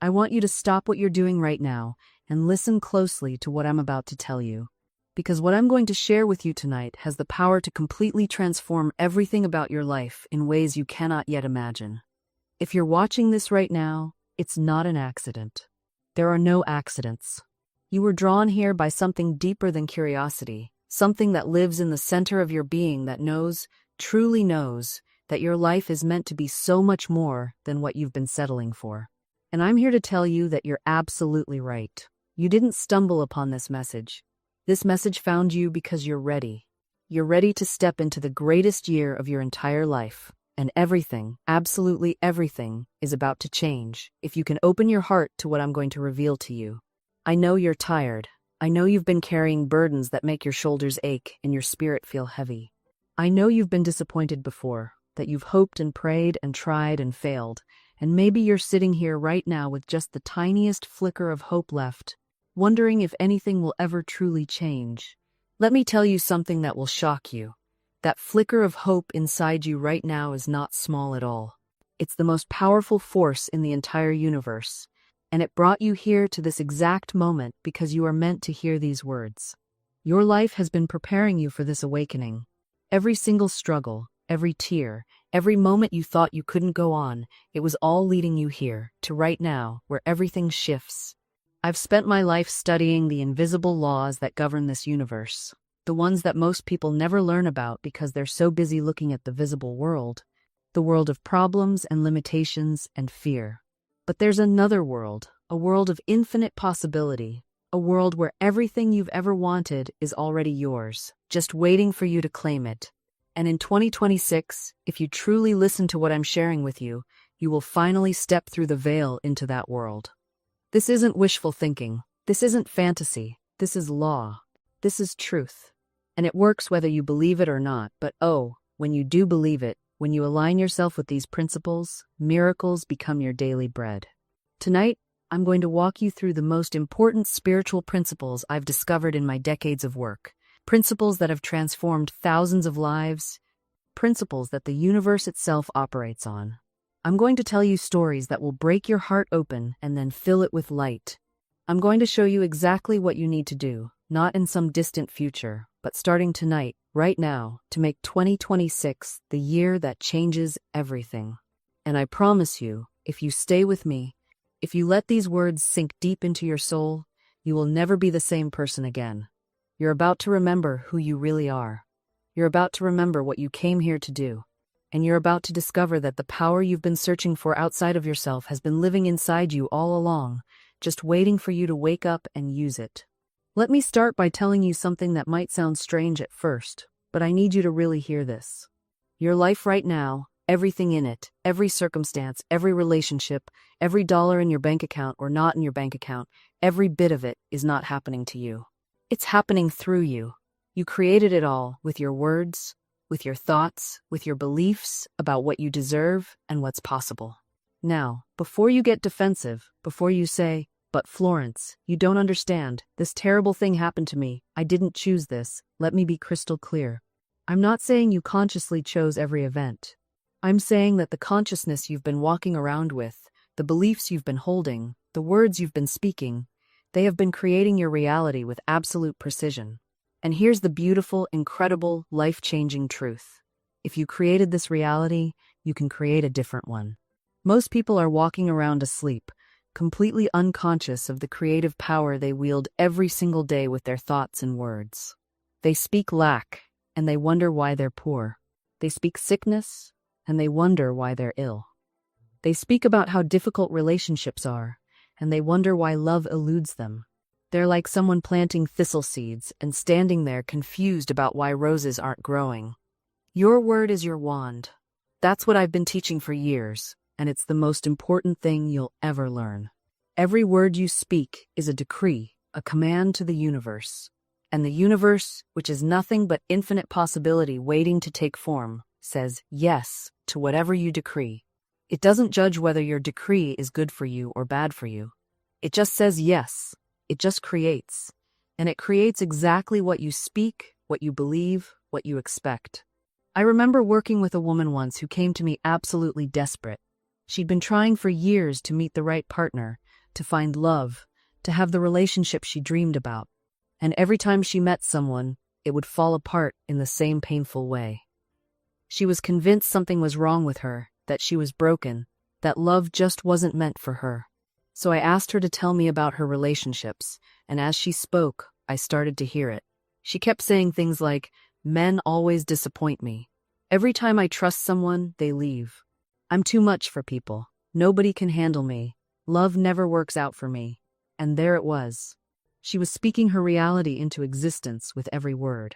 I want you to stop what you're doing right now and listen closely to what I'm about to tell you. Because what I'm going to share with you tonight has the power to completely transform everything about your life in ways you cannot yet imagine. If you're watching this right now, it's not an accident. There are no accidents. You were drawn here by something deeper than curiosity, something that lives in the center of your being that knows, truly knows, that your life is meant to be so much more than what you've been settling for. And I'm here to tell you that you're absolutely right. You didn't stumble upon this message. This message found you because you're ready. You're ready to step into the greatest year of your entire life. And everything, absolutely everything, is about to change if you can open your heart to what I'm going to reveal to you. I know you're tired. I know you've been carrying burdens that make your shoulders ache and your spirit feel heavy. I know you've been disappointed before, that you've hoped and prayed and tried and failed, and maybe you're sitting here right now with just the tiniest flicker of hope left, wondering if anything will ever truly change. Let me tell you something that will shock you. That flicker of hope inside you right now is not small at all. It's the most powerful force in the entire universe, and it brought you here to this exact moment because you are meant to hear these words. Your life has been preparing you for this awakening. Every single struggle, every tear, every moment you thought you couldn't go on, it was all leading you here, to right now, where everything shifts. I've spent my life studying the invisible laws that govern this universe, the ones that most people never learn about because they're so busy looking at the visible world, the world of problems and limitations and fear. But there's another world, a world of infinite possibility, a world where everything you've ever wanted is already yours, just waiting for you to claim it. And in 2026, if you truly listen to what I'm sharing with you, you will finally step through the veil into that world. This isn't wishful thinking. This isn't fantasy. This is law. This is truth. And it works whether you believe it or not, but when you do believe it, when you align yourself with these principles, miracles become your daily bread. Tonight, I'm going to walk you through the most important spiritual principles I've discovered in my decades of work. Principles that have transformed thousands of lives, principles that the universe itself operates on. I'm going to tell you stories that will break your heart open and then fill it with light. I'm going to show you exactly what you need to do, not in some distant future, but starting tonight, right now, to make 2026 the year that changes everything. And I promise you, if you stay with me, if you let these words sink deep into your soul, you will never be the same person again. You're about to remember who you really are. You're about to remember what you came here to do. And you're about to discover that the power you've been searching for outside of yourself has been living inside you all along, just waiting for you to wake up and use it. Let me start by telling you something that might sound strange at first, but I need you to really hear this. Your life right now, everything in it, every circumstance, every relationship, every dollar in your bank account or not in your bank account, every bit of it is not happening to you. It's happening through you. You created it all with your words, with your thoughts, with your beliefs about what you deserve and what's possible. Now, before you get defensive, before you say, "But Florence, you don't understand. This terrible thing happened to me. I didn't choose this," let me be crystal clear. I'm not saying you consciously chose every event. I'm saying that the consciousness you've been walking around with, the beliefs you've been holding, the words you've been speaking, they have been creating your reality with absolute precision. And here's the beautiful, incredible, life-changing truth. If you created this reality, you can create a different one. Most people are walking around asleep, completely unconscious of the creative power they wield every single day with their thoughts and words. They speak lack, and they wonder why they're poor. They speak sickness, and they wonder why they're ill. They speak about how difficult relationships are, and they wonder why love eludes them. They're like someone planting thistle seeds and standing there confused about why roses aren't growing. Your word is your wand. That's what I've been teaching for years, and it's the most important thing you'll ever learn. Every word you speak is a decree, a command to the universe. And the universe, which is nothing but infinite possibility waiting to take form, says yes to whatever you decree. It doesn't judge whether your decree is good for you or bad for you. It just says yes. It just creates. And it creates exactly what you speak, what you believe, what you expect. I remember working with a woman once who came to me absolutely desperate. She'd been trying for years to meet the right partner, to find love, to have the relationship she dreamed about. And every time she met someone, it would fall apart in the same painful way. She was convinced something was wrong with her, that she was broken, that love just wasn't meant for her. So I asked her to tell me about her relationships, and as she spoke, I started to hear it. She kept saying things like, "Men always disappoint me. Every time I trust someone, they leave. I'm too much for people. Nobody can handle me. Love never works out for me." And there it was. She was speaking her reality into existence with every word.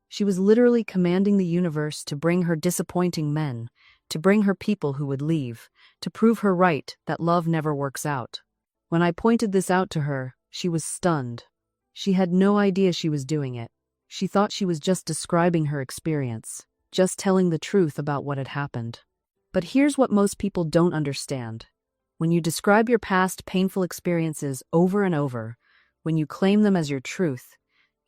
She was literally commanding the universe to bring her disappointing men, to bring her people who would leave, to prove her right that love never works out. When I pointed this out to her, she was stunned. She had no idea she was doing it. She thought she was just describing her experience, just telling the truth about what had happened. But here's what most people don't understand. When you describe your past painful experiences over and over, when you claim them as your truth,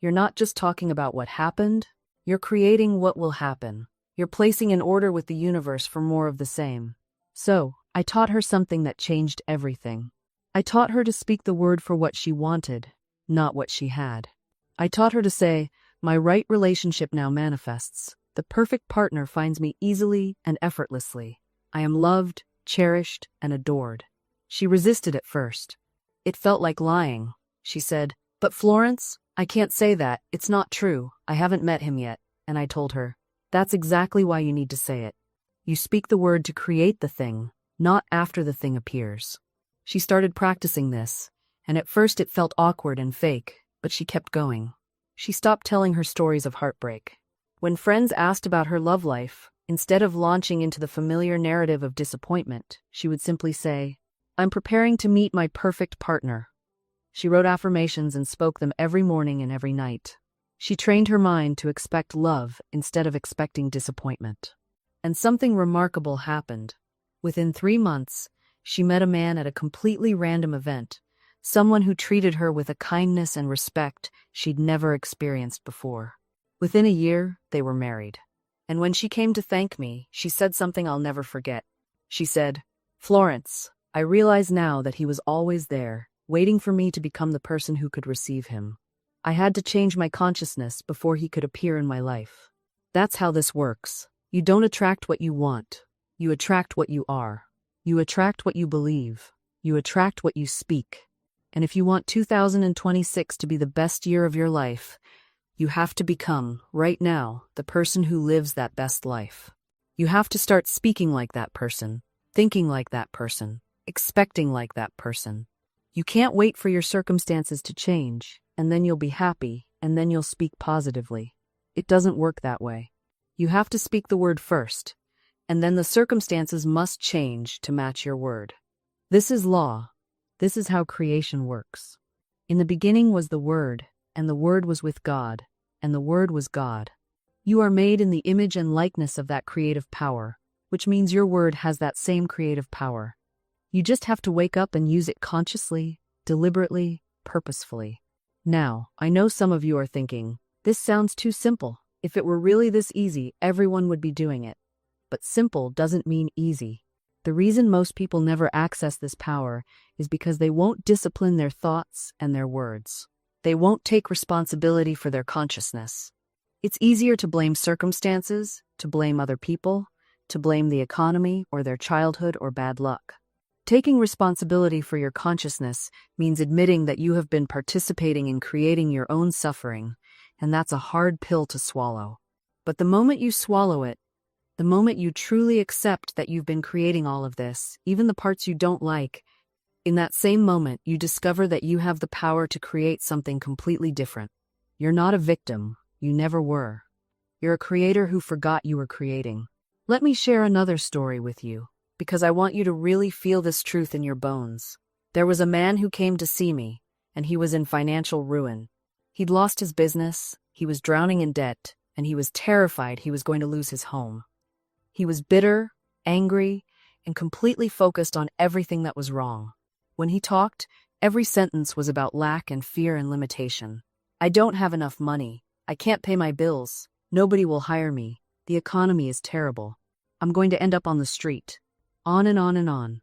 you're not just talking about what happened, you're creating what will happen. You're placing an order with the universe for more of the same. So, I taught her something that changed everything. I taught her to speak the word for what she wanted, not what she had. I taught her to say, "My right relationship now manifests. The perfect partner finds me easily and effortlessly. I am loved, cherished, and adored." She resisted at first. It felt like lying. She said, "But Florence, I can't say that. It's not true. I haven't met him yet." And I told her, "That's exactly why you need to say it. You speak the word to create the thing, not after the thing appears." She started practicing this, and at first it felt awkward and fake, but she kept going. She stopped telling her stories of heartbreak. When friends asked about her love life, instead of launching into the familiar narrative of disappointment, she would simply say, "I'm preparing to meet my perfect partner." She wrote affirmations and spoke them every morning and every night. She trained her mind to expect love instead of expecting disappointment. And something remarkable happened. Within 3 months, she met a man at a completely random event, someone who treated her with a kindness and respect she'd never experienced before. Within a year, they were married. And when she came to thank me, she said something I'll never forget. She said, "Florence, I realize now that he was always there, waiting for me to become the person who could receive him. I had to change my consciousness before he could appear in my life." That's how this works. You don't attract what you want. You attract what you are. You attract what you believe. You attract what you speak. And if you want 2026 to be the best year of your life, you have to become, right now, the person who lives that best life. You have to start speaking like that person, thinking like that person, expecting like that person. You can't wait for your circumstances to change, and then you'll be happy, and then you'll speak positively. It doesn't work that way. You have to speak the word first, and then the circumstances must change to match your word. This is law. This is how creation works. In the beginning was the Word, and the Word was with God, and the Word was God. You are made in the image and likeness of that creative power, which means your word has that same creative power. You just have to wake up and use it consciously, deliberately, purposefully. Now, I know some of you are thinking, this sounds too simple. If it were really this easy, everyone would be doing it. But simple doesn't mean easy. The reason most people never access this power is because they won't discipline their thoughts and their words. They won't take responsibility for their consciousness. It's easier to blame circumstances, to blame other people, to blame the economy or their childhood or bad luck. Taking responsibility for your consciousness means admitting that you have been participating in creating your own suffering, and that's a hard pill to swallow. But the moment you swallow it, the moment you truly accept that you've been creating all of this, even the parts you don't like, in that same moment you discover that you have the power to create something completely different. You're not a victim. You never were. You're a creator who forgot you were creating. Let me share another story with you, because I want you to really feel this truth in your bones. There was a man who came to see me, and he was in financial ruin. He'd lost his business, he was drowning in debt, and he was terrified he was going to lose his home. He was bitter, angry, and completely focused on everything that was wrong. When he talked, every sentence was about lack and fear and limitation. "I don't have enough money. I can't pay my bills. Nobody will hire me. The economy is terrible. I'm going to end up on the street." On and on and on.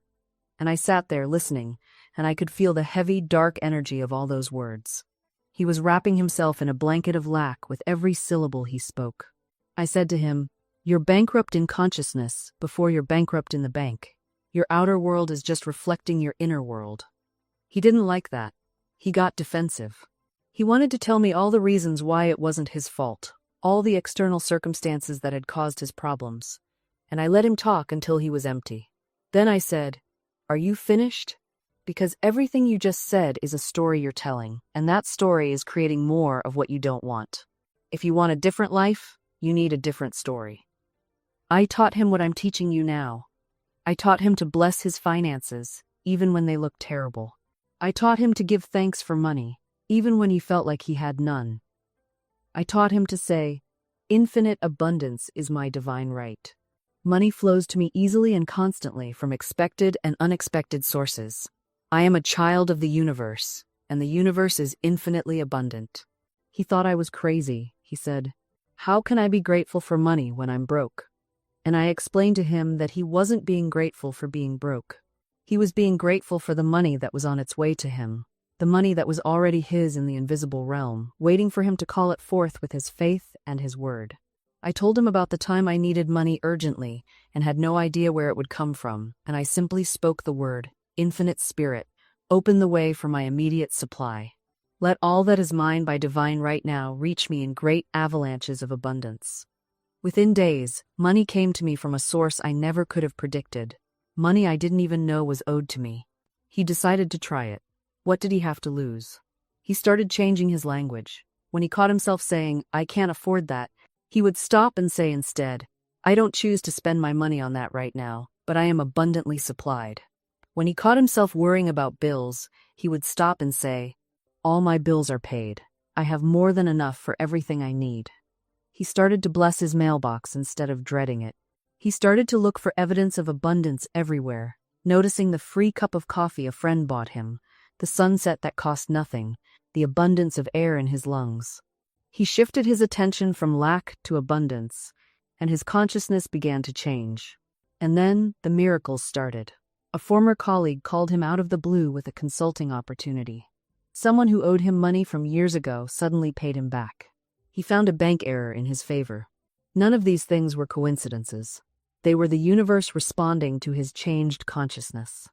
And I sat there listening, and I could feel the heavy, dark energy of all those words. He was wrapping himself in a blanket of lack with every syllable he spoke. I said to him, "You're bankrupt in consciousness before you're bankrupt in the bank. Your outer world is just reflecting your inner world." He didn't like that. He got defensive. He wanted to tell me all the reasons why it wasn't his fault, all the external circumstances that had caused his problems. And I let him talk until he was empty. Then I said, "Are you finished? Because everything you just said is a story you're telling, and that story is creating more of what you don't want. If you want a different life, you need a different story." I taught him what I'm teaching you now. I taught him to bless his finances, even when they looked terrible. I taught him to give thanks for money, even when he felt like he had none. I taught him to say, "Infinite abundance is my divine right. Money flows to me easily and constantly from expected and unexpected sources. I am a child of the universe, and the universe is infinitely abundant." He thought I was crazy. He said, "How can I be grateful for money when I'm broke?" And I explained to him that he wasn't being grateful for being broke. He was being grateful for the money that was on its way to him, the money that was already his in the invisible realm, waiting for him to call it forth with his faith and his word. I told him about the time I needed money urgently and had no idea where it would come from, and I simply spoke the word, "Infinite Spirit, open the way for my immediate supply. Let all that is mine by divine right now reach me in great avalanches of abundance." Within days, money came to me from a source I never could have predicted. Money I didn't even know was owed to me. He decided to try it. What did he have to lose? He started changing his language. When he caught himself saying, "I can't afford that," he would stop and say instead, "I don't choose to spend my money on that right now, but I am abundantly supplied." When he caught himself worrying about bills, he would stop and say, "All my bills are paid. I have more than enough for everything I need." He started to bless his mailbox instead of dreading it. He started to look for evidence of abundance everywhere, noticing the free cup of coffee a friend bought him, the sunset that cost nothing, the abundance of air in his lungs. He shifted his attention from lack to abundance, and his consciousness began to change. And then the miracles started. A former colleague called him out of the blue with a consulting opportunity. Someone who owed him money from years ago suddenly paid him back. He found a bank error in his favor. None of these things were coincidences. They were the universe responding to his changed consciousness.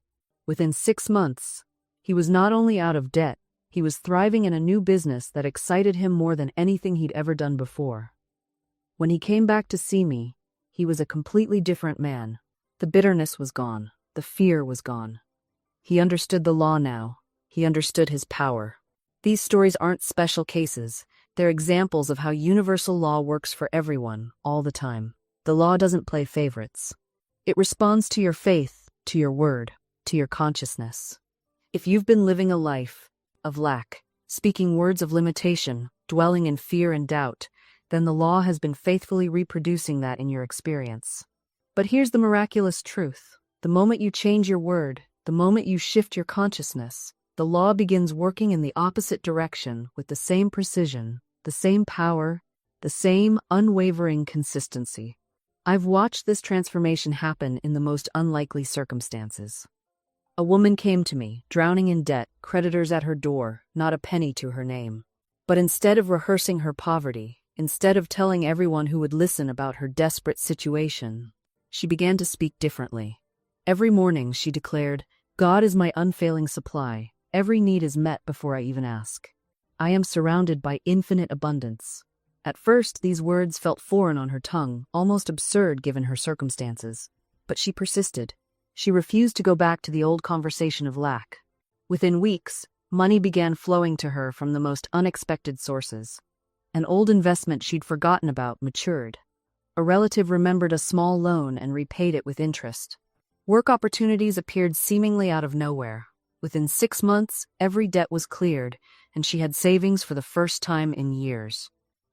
Within 6 months, he was not only out of debt, he was thriving in a new business that excited him more than anything he'd ever done before. When he came back to see me, he was a completely different man. The bitterness was gone. The fear was gone. He understood the law now. He understood his power. These stories aren't special cases. They're examples of how universal law works for everyone, all the time. The law doesn't play favorites. It responds to your faith, to your word, to your consciousness. If you've been living a life of lack, speaking words of limitation, dwelling in fear and doubt, then the law has been faithfully reproducing that in your experience. But here's the miraculous truth. The moment you change your word, the moment you shift your consciousness, the law begins working in the opposite direction with the same precision, the same power, the same unwavering consistency. I've watched this transformation happen in the most unlikely circumstances. A woman came to me, drowning in debt, creditors at her door, not a penny to her name. But instead of rehearsing her poverty, instead of telling everyone who would listen about her desperate situation, she began to speak differently. Every morning, she declared, "God is my unfailing supply. Every need is met before I even ask. I am surrounded by infinite abundance." At first, these words felt foreign on her tongue, almost absurd given her circumstances. But she persisted. She refused to go back to the old conversation of lack. Within weeks, money began flowing to her from the most unexpected sources. An old investment she'd forgotten about matured. A relative remembered a small loan and repaid it with interest. Work opportunities appeared seemingly out of nowhere. Within 6 months, every debt was cleared, and she had savings for the first time in years.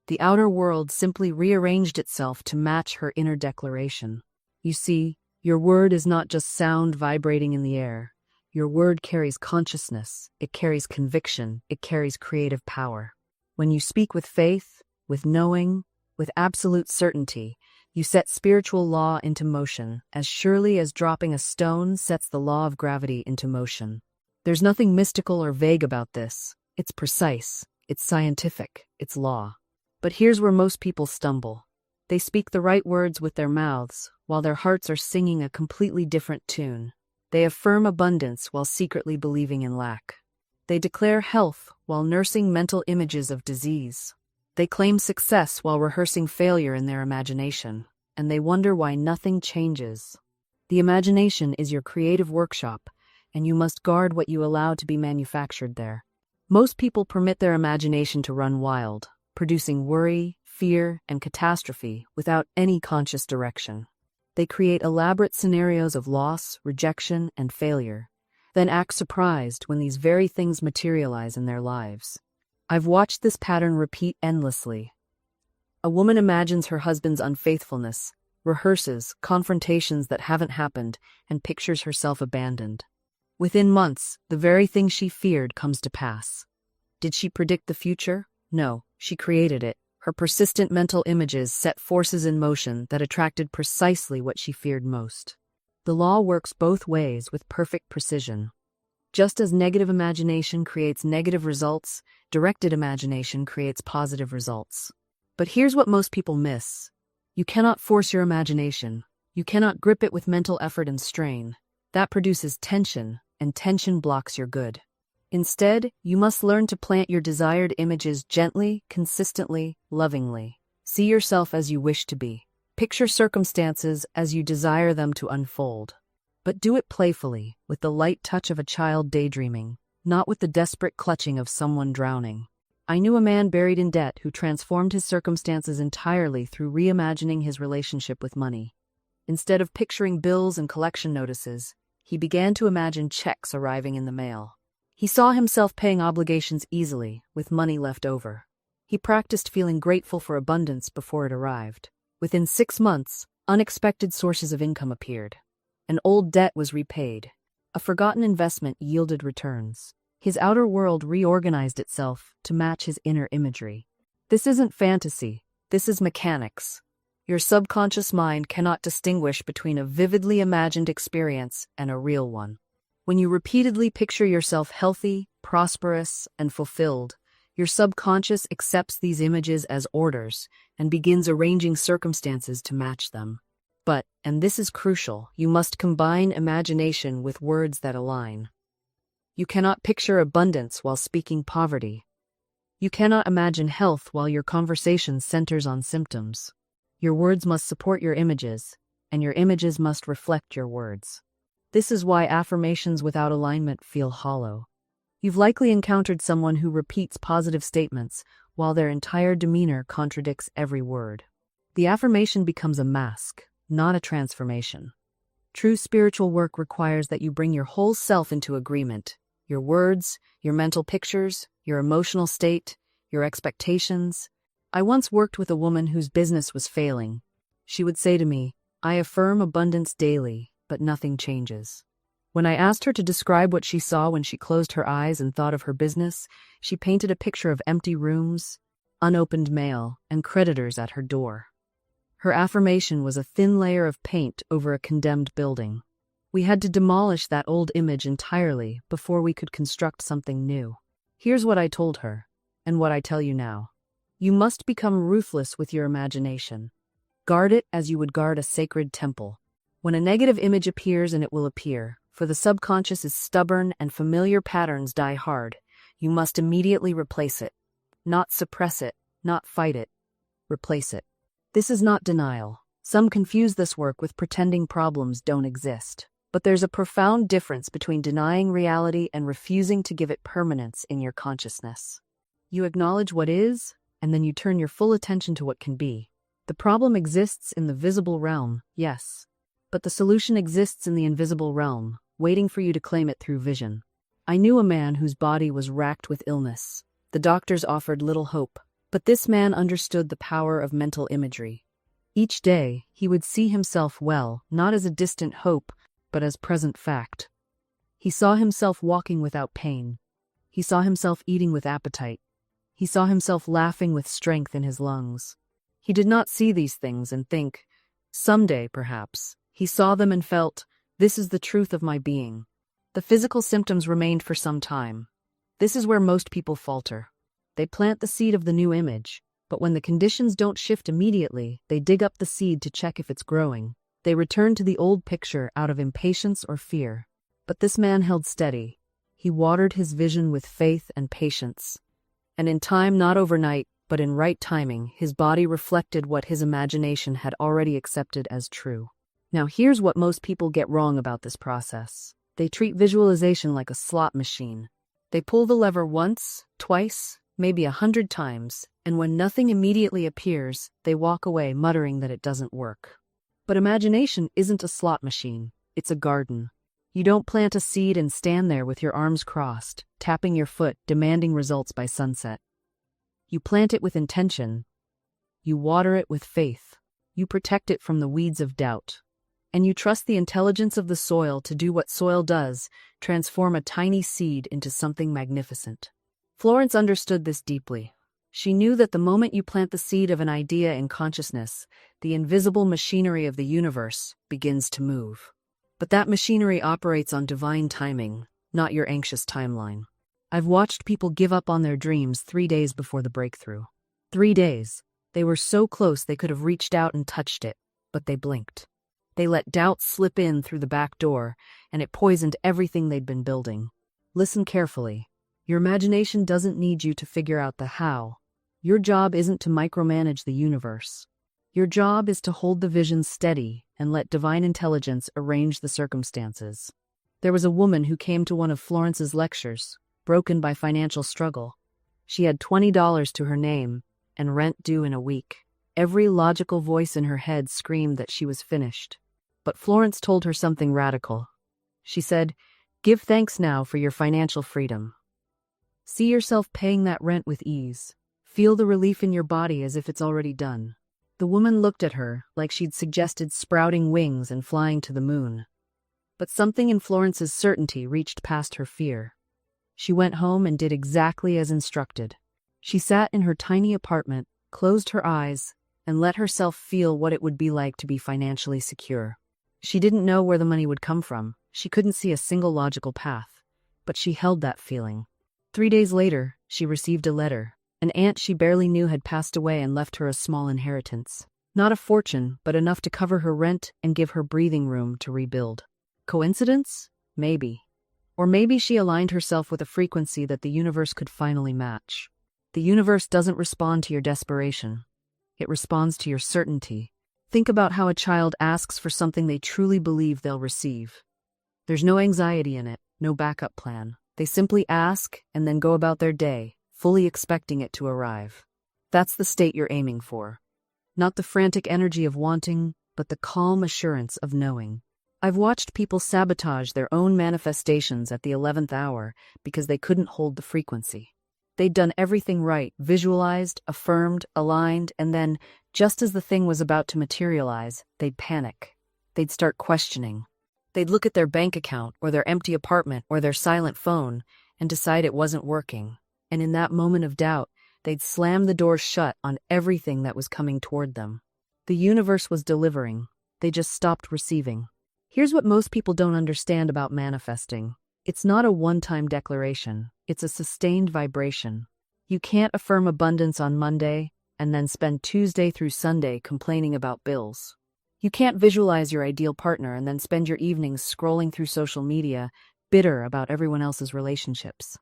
The outer world simply rearranged itself to match her inner declaration. You see, your word is not just sound vibrating in the air. Your word carries consciousness, it carries conviction, it carries creative power. When you speak with faith, with knowing, with absolute certainty, You set spiritual law into motion, as surely as dropping a stone sets the law of gravity into motion. There's nothing mystical or vague about this. It's precise, it's scientific, it's law. But here's where most people stumble. They speak the right words with their mouths, while their hearts are singing a completely different tune. They affirm abundance while secretly believing in lack. They declare health while nursing mental images of disease. They claim success while rehearsing failure in their imagination, and they wonder why nothing changes. The imagination is your creative workshop, and you must guard what you allow to be manufactured there. Most people permit their imagination to run wild, producing worry, fear, and catastrophe without any conscious direction. They create elaborate scenarios of loss, rejection, and failure, then act surprised when these very things materialize in their lives. I've watched this pattern repeat endlessly. A woman imagines her husband's unfaithfulness, rehearses confrontations that haven't happened, and pictures herself abandoned. Within months, the very thing she feared comes to pass. Did she predict the future? No, she created it. Her persistent mental images set forces in motion that attracted precisely what she feared most. The law works both ways with perfect precision. Just as negative imagination creates negative results, directed imagination creates positive results. But here's what most people miss. You cannot force your imagination. You cannot grip it with mental effort and strain. That produces tension, and tension blocks your good. Instead, you must learn to plant your desired images gently, consistently, lovingly. See yourself as you wish to be. Picture circumstances as you desire them to unfold. But do it playfully, with the light touch of a child daydreaming, not with the desperate clutching of someone drowning. I knew a man buried in debt who transformed his circumstances entirely through reimagining his relationship with money. Instead of picturing bills and collection notices, he began to imagine checks arriving in the mail. He saw himself paying obligations easily, with money left over. He practiced feeling grateful for abundance before it arrived. Within 6 months, unexpected sources of income appeared. An old debt was repaid. A forgotten investment yielded returns. His outer world reorganized itself to match his inner imagery. This isn't fantasy. This is mechanics. Your subconscious mind cannot distinguish between a vividly imagined experience and a real one. When you repeatedly picture yourself healthy, prosperous, and fulfilled, your subconscious accepts these images as orders and begins arranging circumstances to match them. But, and this is crucial, you must combine imagination with words that align. You cannot picture abundance while speaking poverty. You cannot imagine health while your conversation centers on symptoms. Your words must support your images, and your images must reflect your words. This is why affirmations without alignment feel hollow. You've likely encountered someone who repeats positive statements while their entire demeanor contradicts every word. The affirmation becomes a mask, not a transformation. True spiritual work requires that you bring your whole self into agreement. Your words, your mental pictures, your emotional state, your expectations. I once worked with a woman whose business was failing. She would say to me, "I affirm abundance daily, but nothing changes." When I asked her to describe what she saw when she closed her eyes and thought of her business, she painted a picture of empty rooms, unopened mail, and creditors at her door. Her affirmation was a thin layer of paint over a condemned building. We had to demolish that old image entirely before we could construct something new. Here's what I told her, and what I tell you now. You must become ruthless with your imagination. Guard it as you would guard a sacred temple. When a negative image appears, and it will appear, for the subconscious is stubborn and familiar patterns die hard, you must immediately replace it. Not suppress it, not fight it. Replace it. This is not denial. Some confuse this work with pretending problems don't exist. But there's a profound difference between denying reality and refusing to give it permanence in your consciousness. You acknowledge what is, and then you turn your full attention to what can be. The problem exists in the visible realm, yes, but the solution exists in the invisible realm, waiting for you to claim it through vision. I knew a man whose body was racked with illness. The doctors offered little hope, but this man understood the power of mental imagery. Each day, he would see himself well, not as a distant hope, but as present fact. He saw himself walking without pain. He saw himself eating with appetite. He saw himself laughing with strength in his lungs. He did not see these things and think, Someday, perhaps, he saw them and felt, this is the truth of my being. The physical symptoms remained for some time. This is where most people falter. They plant the seed of the new image, but when the conditions don't shift immediately, they dig up the seed to check if it's growing. They return to the old picture out of impatience or fear. But this man held steady. He watered his vision with faith and patience. And in time, not overnight, but in right timing, his body reflected what his imagination had already accepted as true. Now here's what most people get wrong about this process. They treat visualization like a slot machine. They pull the lever once, twice, maybe 100 times, and when nothing immediately appears, they walk away muttering that it doesn't work. But imagination isn't a slot machine, it's a garden. You don't plant a seed and stand there with your arms crossed, tapping your foot, demanding results by sunset. You plant it with intention. You water it with faith. You protect it from the weeds of doubt. And you trust the intelligence of the soil to do what soil does, transform a tiny seed into something magnificent. Florence understood this deeply. She knew that the moment you plant the seed of an idea in consciousness, the invisible machinery of the universe begins to move. But that machinery operates on divine timing, not your anxious timeline. I've watched people give up on their dreams 3 days before the breakthrough. 3 days. They were so close they could have reached out and touched it, but they blinked. They let doubt slip in through the back door, and it poisoned everything they'd been building. Listen carefully. Your imagination doesn't need you to figure out the how. Your job isn't to micromanage the universe. Your job is to hold the vision steady and let divine intelligence arrange the circumstances. There was a woman who came to one of Florence's lectures, broken by financial struggle. She had $20 to her name and rent due in a week. Every logical voice in her head screamed that she was finished. But Florence told her something radical. She said, "Give thanks now for your financial freedom. See yourself paying that rent with ease. Feel the relief in your body as if it's already done." The woman looked at her like she'd suggested sprouting wings and flying to the moon. But something in Florence's certainty reached past her fear. She went home and did exactly as instructed. She sat in her tiny apartment, closed her eyes, and let herself feel what it would be like to be financially secure. She didn't know where the money would come from. She couldn't see a single logical path. But she held that feeling. 3 days later, she received a letter. An aunt she barely knew had passed away and left her a small inheritance. Not a fortune, but enough to cover her rent and give her breathing room to rebuild. Coincidence? Maybe. Or maybe she aligned herself with a frequency that the universe could finally match. The universe doesn't respond to your desperation. It responds to your certainty. Think about how a child asks for something they truly believe they'll receive. There's no anxiety in it, no backup plan. They simply ask and then go about their day, fully expecting it to arrive. That's the state you're aiming for. Not the frantic energy of wanting, but the calm assurance of knowing. I've watched people sabotage their own manifestations at the 11th hour because they couldn't hold the frequency. They'd done everything right, visualized, affirmed, aligned, and then, just as the thing was about to materialize, they'd panic. They'd start questioning. They'd look at their bank account or their empty apartment or their silent phone and decide it wasn't working. And in that moment of doubt, they'd slam the door shut on everything that was coming toward them. The universe was delivering. They just stopped receiving. Here's what most people don't understand about manifesting. It's not a one-time declaration. It's a sustained vibration. You can't affirm abundance on Monday and then spend Tuesday through Sunday complaining about bills. You can't visualize your ideal partner and then spend your evenings scrolling through social media, bitter about everyone else's relationships.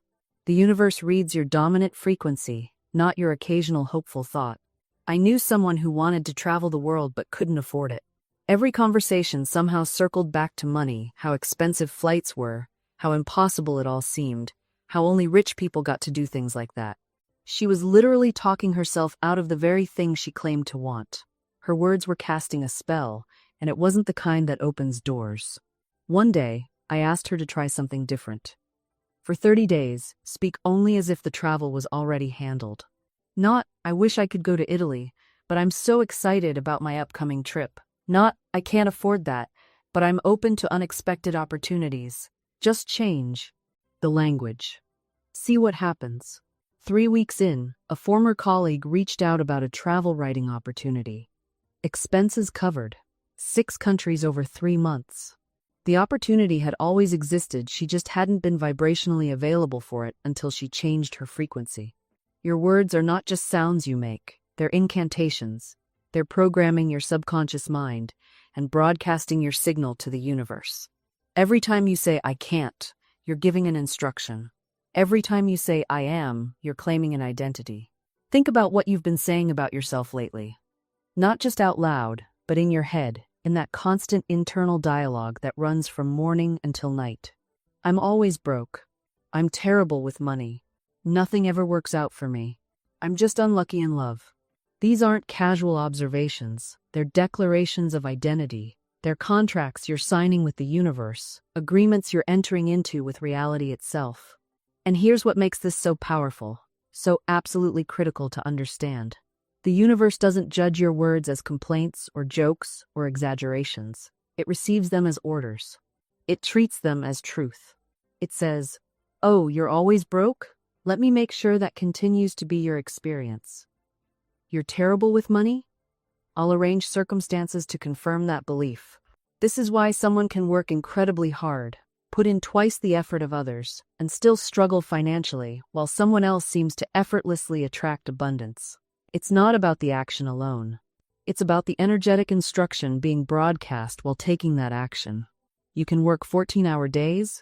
The universe reads your dominant frequency, not your occasional hopeful thought. I knew someone who wanted to travel the world but couldn't afford it. Every conversation somehow circled back to money, how expensive flights were, how impossible it all seemed, how only rich people got to do things like that. She was literally talking herself out of the very thing she claimed to want. Her words were casting a spell, and it wasn't the kind that opens doors. One day, I asked her to try something different. For 30 days, speak only as if the travel was already handled. Not, I wish I could go to Italy, but I'm so excited about my upcoming trip. Not, I can't afford that, but I'm open to unexpected opportunities. Just change the language. See what happens. 3 weeks in, a former colleague reached out about a travel writing opportunity. Expenses covered. 6 countries over 3 months. The opportunity had always existed, she just hadn't been vibrationally available for it until she changed her frequency. Your words are not just sounds you make, they're incantations. They're programming your subconscious mind and broadcasting your signal to the universe. Every time you say, I can't, you're giving an instruction. Every time you say, I am, you're claiming an identity. Think about what you've been saying about yourself lately. Not just out loud, but in your head, in that constant internal dialogue that runs from morning until night. I'm always broke. I'm terrible with money. Nothing ever works out for me. I'm just unlucky in love. These aren't casual observations. They're declarations of identity. They're contracts you're signing with the universe, agreements you're entering into with reality itself. And here's what makes this so powerful, so absolutely critical to understand. The universe doesn't judge your words as complaints or jokes or exaggerations. It receives them as orders. It treats them as truth. It says, oh, you're always broke? Let me make sure that continues to be your experience. You're terrible with money? I'll arrange circumstances to confirm that belief. This is why someone can work incredibly hard, put in twice the effort of others, and still struggle financially, while someone else seems to effortlessly attract abundance. It's not about the action alone. It's about the energetic instruction being broadcast while taking that action. You can work 14-hour days,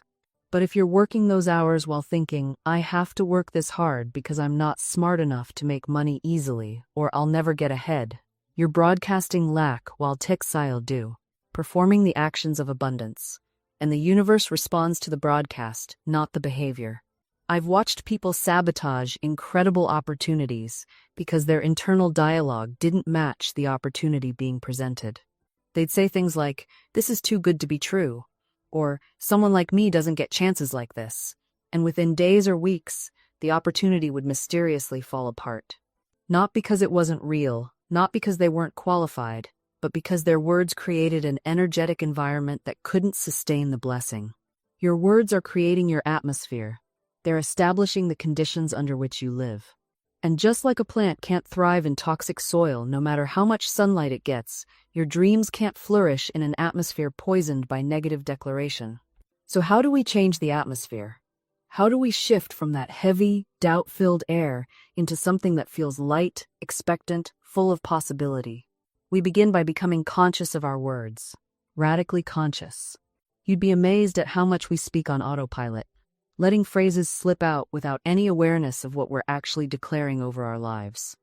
but if you're working those hours while thinking, I have to work this hard because I'm not smart enough to make money easily, or I'll never get ahead, you're broadcasting lack while textile do, performing the actions of abundance. And the universe responds to the broadcast, not the behavior. I've watched people sabotage incredible opportunities because their internal dialogue didn't match the opportunity being presented. They'd say things like, this is too good to be true, or someone like me doesn't get chances like this, and within days or weeks, the opportunity would mysteriously fall apart. Not because it wasn't real, not because they weren't qualified, but because their words created an energetic environment that couldn't sustain the blessing. Your words are creating your atmosphere. They're establishing the conditions under which you live. And just like a plant can't thrive in toxic soil no matter how much sunlight it gets, your dreams can't flourish in an atmosphere poisoned by negative declaration. So how do we change the atmosphere? How do we shift from that heavy, doubt-filled air into something that feels light, expectant, full of possibility? We begin by becoming conscious of our words. Radically conscious. You'd be amazed at how much we speak on autopilot, letting phrases slip out without any awareness of what we're actually declaring over our lives.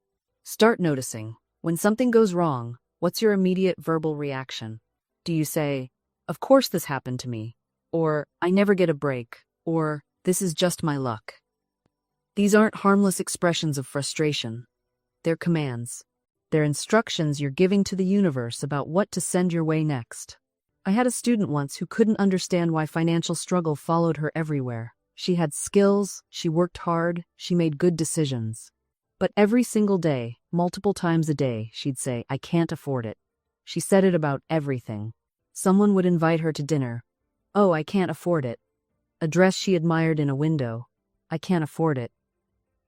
Start noticing, when something goes wrong, what's your immediate verbal reaction? Do you say, of course this happened to me, or I never get a break, or this is just my luck? These aren't harmless expressions of frustration. They're commands. They're instructions you're giving to the universe about what to send your way next. I had a student once who couldn't understand why financial struggle followed her everywhere. She had skills, she worked hard, she made good decisions. But every single day, multiple times a day, she'd say, I can't afford it. She said it about everything. Someone would invite her to dinner. Oh, I can't afford it. A dress she admired in a window. I can't afford it.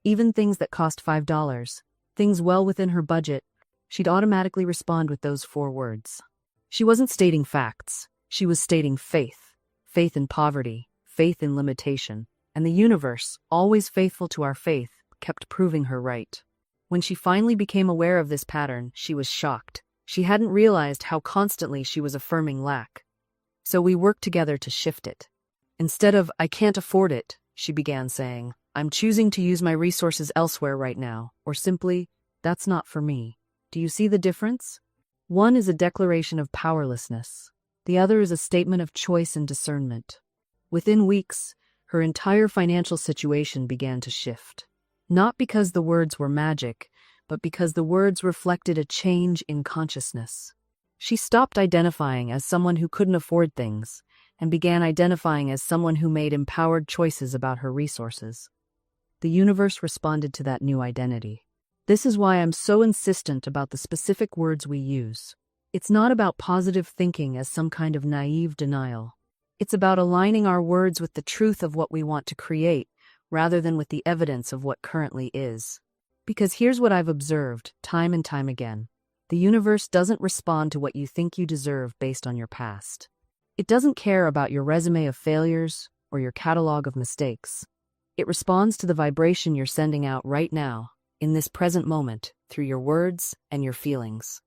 Even things that cost $5, things well within her budget, she'd automatically respond with those 4 words. She wasn't stating facts. She was stating faith. Faith in poverty. Faith in limitation, and the universe, always faithful to our faith, kept proving her right. When she finally became aware of this pattern, she was shocked. She hadn't realized how constantly she was affirming lack. So we worked together to shift it. Instead of, I can't afford it, she began saying, I'm choosing to use my resources elsewhere right now, or simply, that's not for me. Do you see the difference? One is a declaration of powerlessness. The other is a statement of choice and discernment. Within weeks, her entire financial situation began to shift. Not because the words were magic, but because the words reflected a change in consciousness. She stopped identifying as someone who couldn't afford things and began identifying as someone who made empowered choices about her resources. The universe responded to that new identity. This is why I'm so insistent about the specific words we use. It's not about positive thinking as some kind of naive denial. It's about aligning our words with the truth of what we want to create, rather than with the evidence of what currently is. Because here's what I've observed, time and time again. The universe doesn't respond to what you think you deserve based on your past. It doesn't care about your resume of failures or your catalog of mistakes. It responds to the vibration you're sending out right now, in this present moment, through your words and your feelings.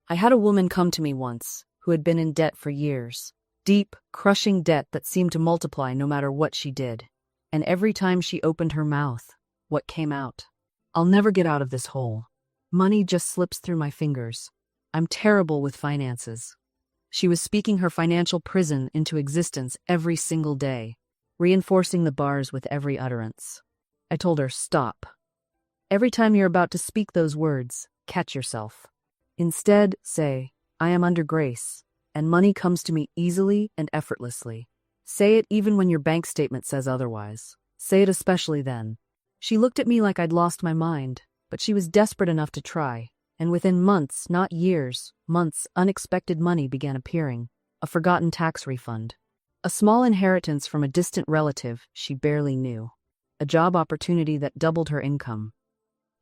I had a woman come to me once who had been in debt for years. Deep, crushing debt that seemed to multiply no matter what she did. And every time she opened her mouth, what came out? I'll never get out of this hole. Money just slips through my fingers. I'm terrible with finances. She was speaking her financial prison into existence every single day, reinforcing the bars with every utterance. I told her, stop. Every time you're about to speak those words, catch yourself. Instead, say, I am under grace, and money comes to me easily and effortlessly. Say it even when your bank statement says otherwise. Say it especially then. She looked at me like I'd lost my mind, but she was desperate enough to try, and within months, not years, months, unexpected money began appearing. A forgotten tax refund. A small inheritance from a distant relative she barely knew. A job opportunity that doubled her income.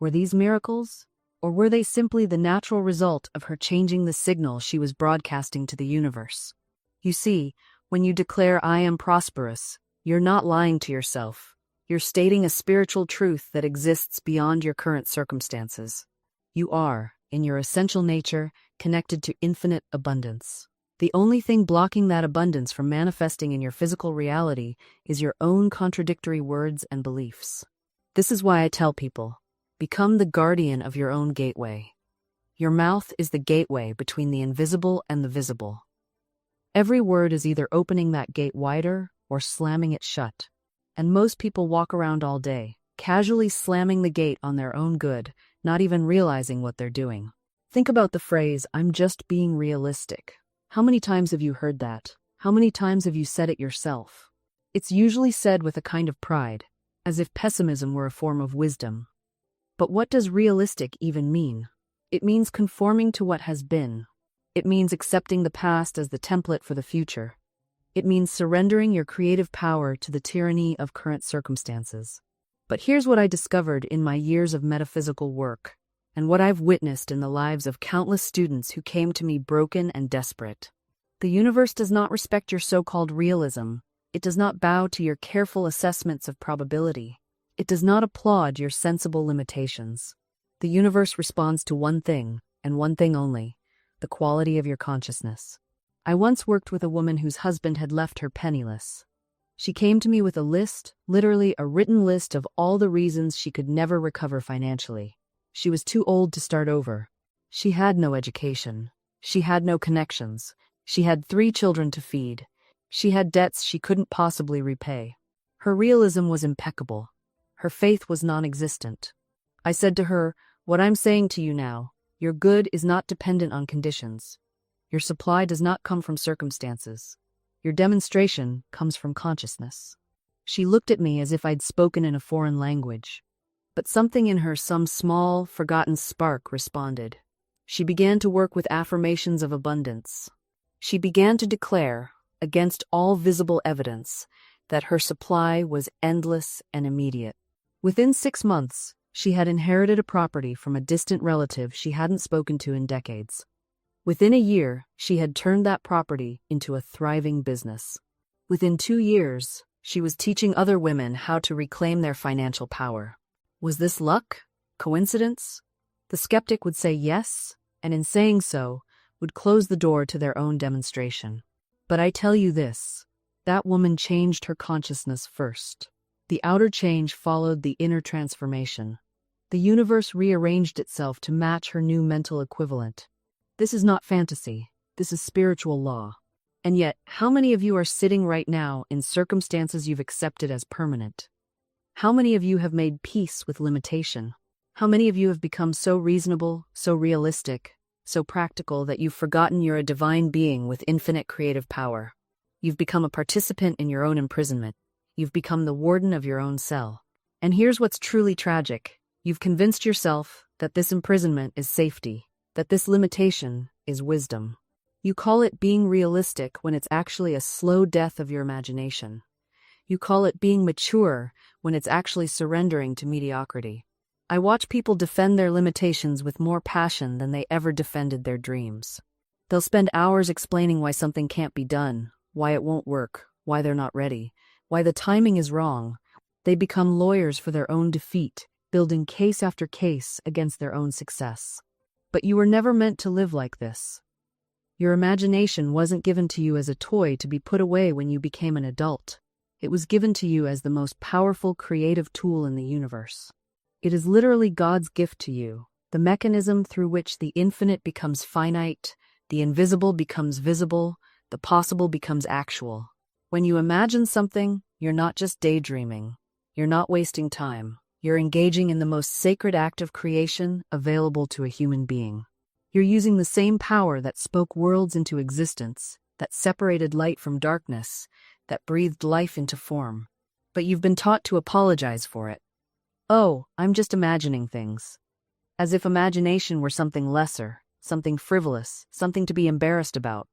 Were these miracles? Or were they simply the natural result of her changing the signal she was broadcasting to the universe? You see, when you declare I am prosperous, you're not lying to yourself. You're stating a spiritual truth that exists beyond your current circumstances. You are, in your essential nature, connected to infinite abundance. The only thing blocking that abundance from manifesting in your physical reality is your own contradictory words and beliefs. This is why I tell people, become the guardian of your own gateway. Your mouth is the gateway between the invisible and the visible. Every word is either opening that gate wider or slamming it shut. And most people walk around all day, casually slamming the gate on their own good, not even realizing what they're doing. Think about the phrase, I'm just being realistic. How many times have you heard that? How many times have you said it yourself? It's usually said with a kind of pride, as if pessimism were a form of wisdom. But what does realistic even mean? It means conforming to what has been. It means accepting the past as the template for the future. It means surrendering your creative power to the tyranny of current circumstances. But here's what I discovered in my years of metaphysical work, and what I've witnessed in the lives of countless students who came to me broken and desperate. The universe does not respect your so-called realism. It does not bow to your careful assessments of probability. It does not applaud your sensible limitations. The universe responds to one thing, and one thing only, the quality of your consciousness. I once worked with a woman whose husband had left her penniless. She came to me with a list, literally a written list of all the reasons she could never recover financially. She was too old to start over. She had no education. She had no connections. She had 3 children to feed. She had debts she couldn't possibly repay. Her realism was impeccable. Her faith was non-existent. I said to her, what I'm saying to you now, your good is not dependent on conditions. Your supply does not come from circumstances. Your demonstration comes from consciousness. She looked at me as if I'd spoken in a foreign language. But something in her, some small, forgotten spark, responded. She began to work with affirmations of abundance. She began to declare, against all visible evidence, that her supply was endless and immediate. Within 6 months, she had inherited a property from a distant relative she hadn't spoken to in decades. Within a year, she had turned that property into a thriving business. Within 2 years, she was teaching other women how to reclaim their financial power. Was this luck? Coincidence? The skeptic would say yes, and in saying so, would close the door to their own demonstration. But I tell you this, that woman changed her consciousness first. The outer change followed the inner transformation. The universe rearranged itself to match her new mental equivalent. This is not fantasy. This is spiritual law. And yet, how many of you are sitting right now in circumstances you've accepted as permanent? How many of you have made peace with limitation? How many of you have become so reasonable, so realistic, so practical that you've forgotten you're a divine being with infinite creative power? You've become a participant in your own imprisonment. You've become the warden of your own cell. And here's what's truly tragic. You've convinced yourself that this imprisonment is safety, that this limitation is wisdom. You call it being realistic when it's actually a slow death of your imagination. You call it being mature when it's actually surrendering to mediocrity. I watch people defend their limitations with more passion than they ever defended their dreams. They'll spend hours explaining why something can't be done, why it won't work, why they're not ready, why the timing is wrong. They become lawyers for their own defeat, building case after case against their own success. But you were never meant to live like this. Your imagination wasn't given to you as a toy to be put away when you became an adult. It was given to you as the most powerful creative tool in the universe. It is literally God's gift to you, the mechanism through which the infinite becomes finite, the invisible becomes visible, the possible becomes actual. When you imagine something, you're not just daydreaming. You're not wasting time. You're engaging in the most sacred act of creation available to a human being. You're using the same power that spoke worlds into existence, that separated light from darkness, that breathed life into form. But you've been taught to apologize for it. Oh, I'm just imagining things. As if imagination were something lesser, something frivolous, something to be embarrassed about.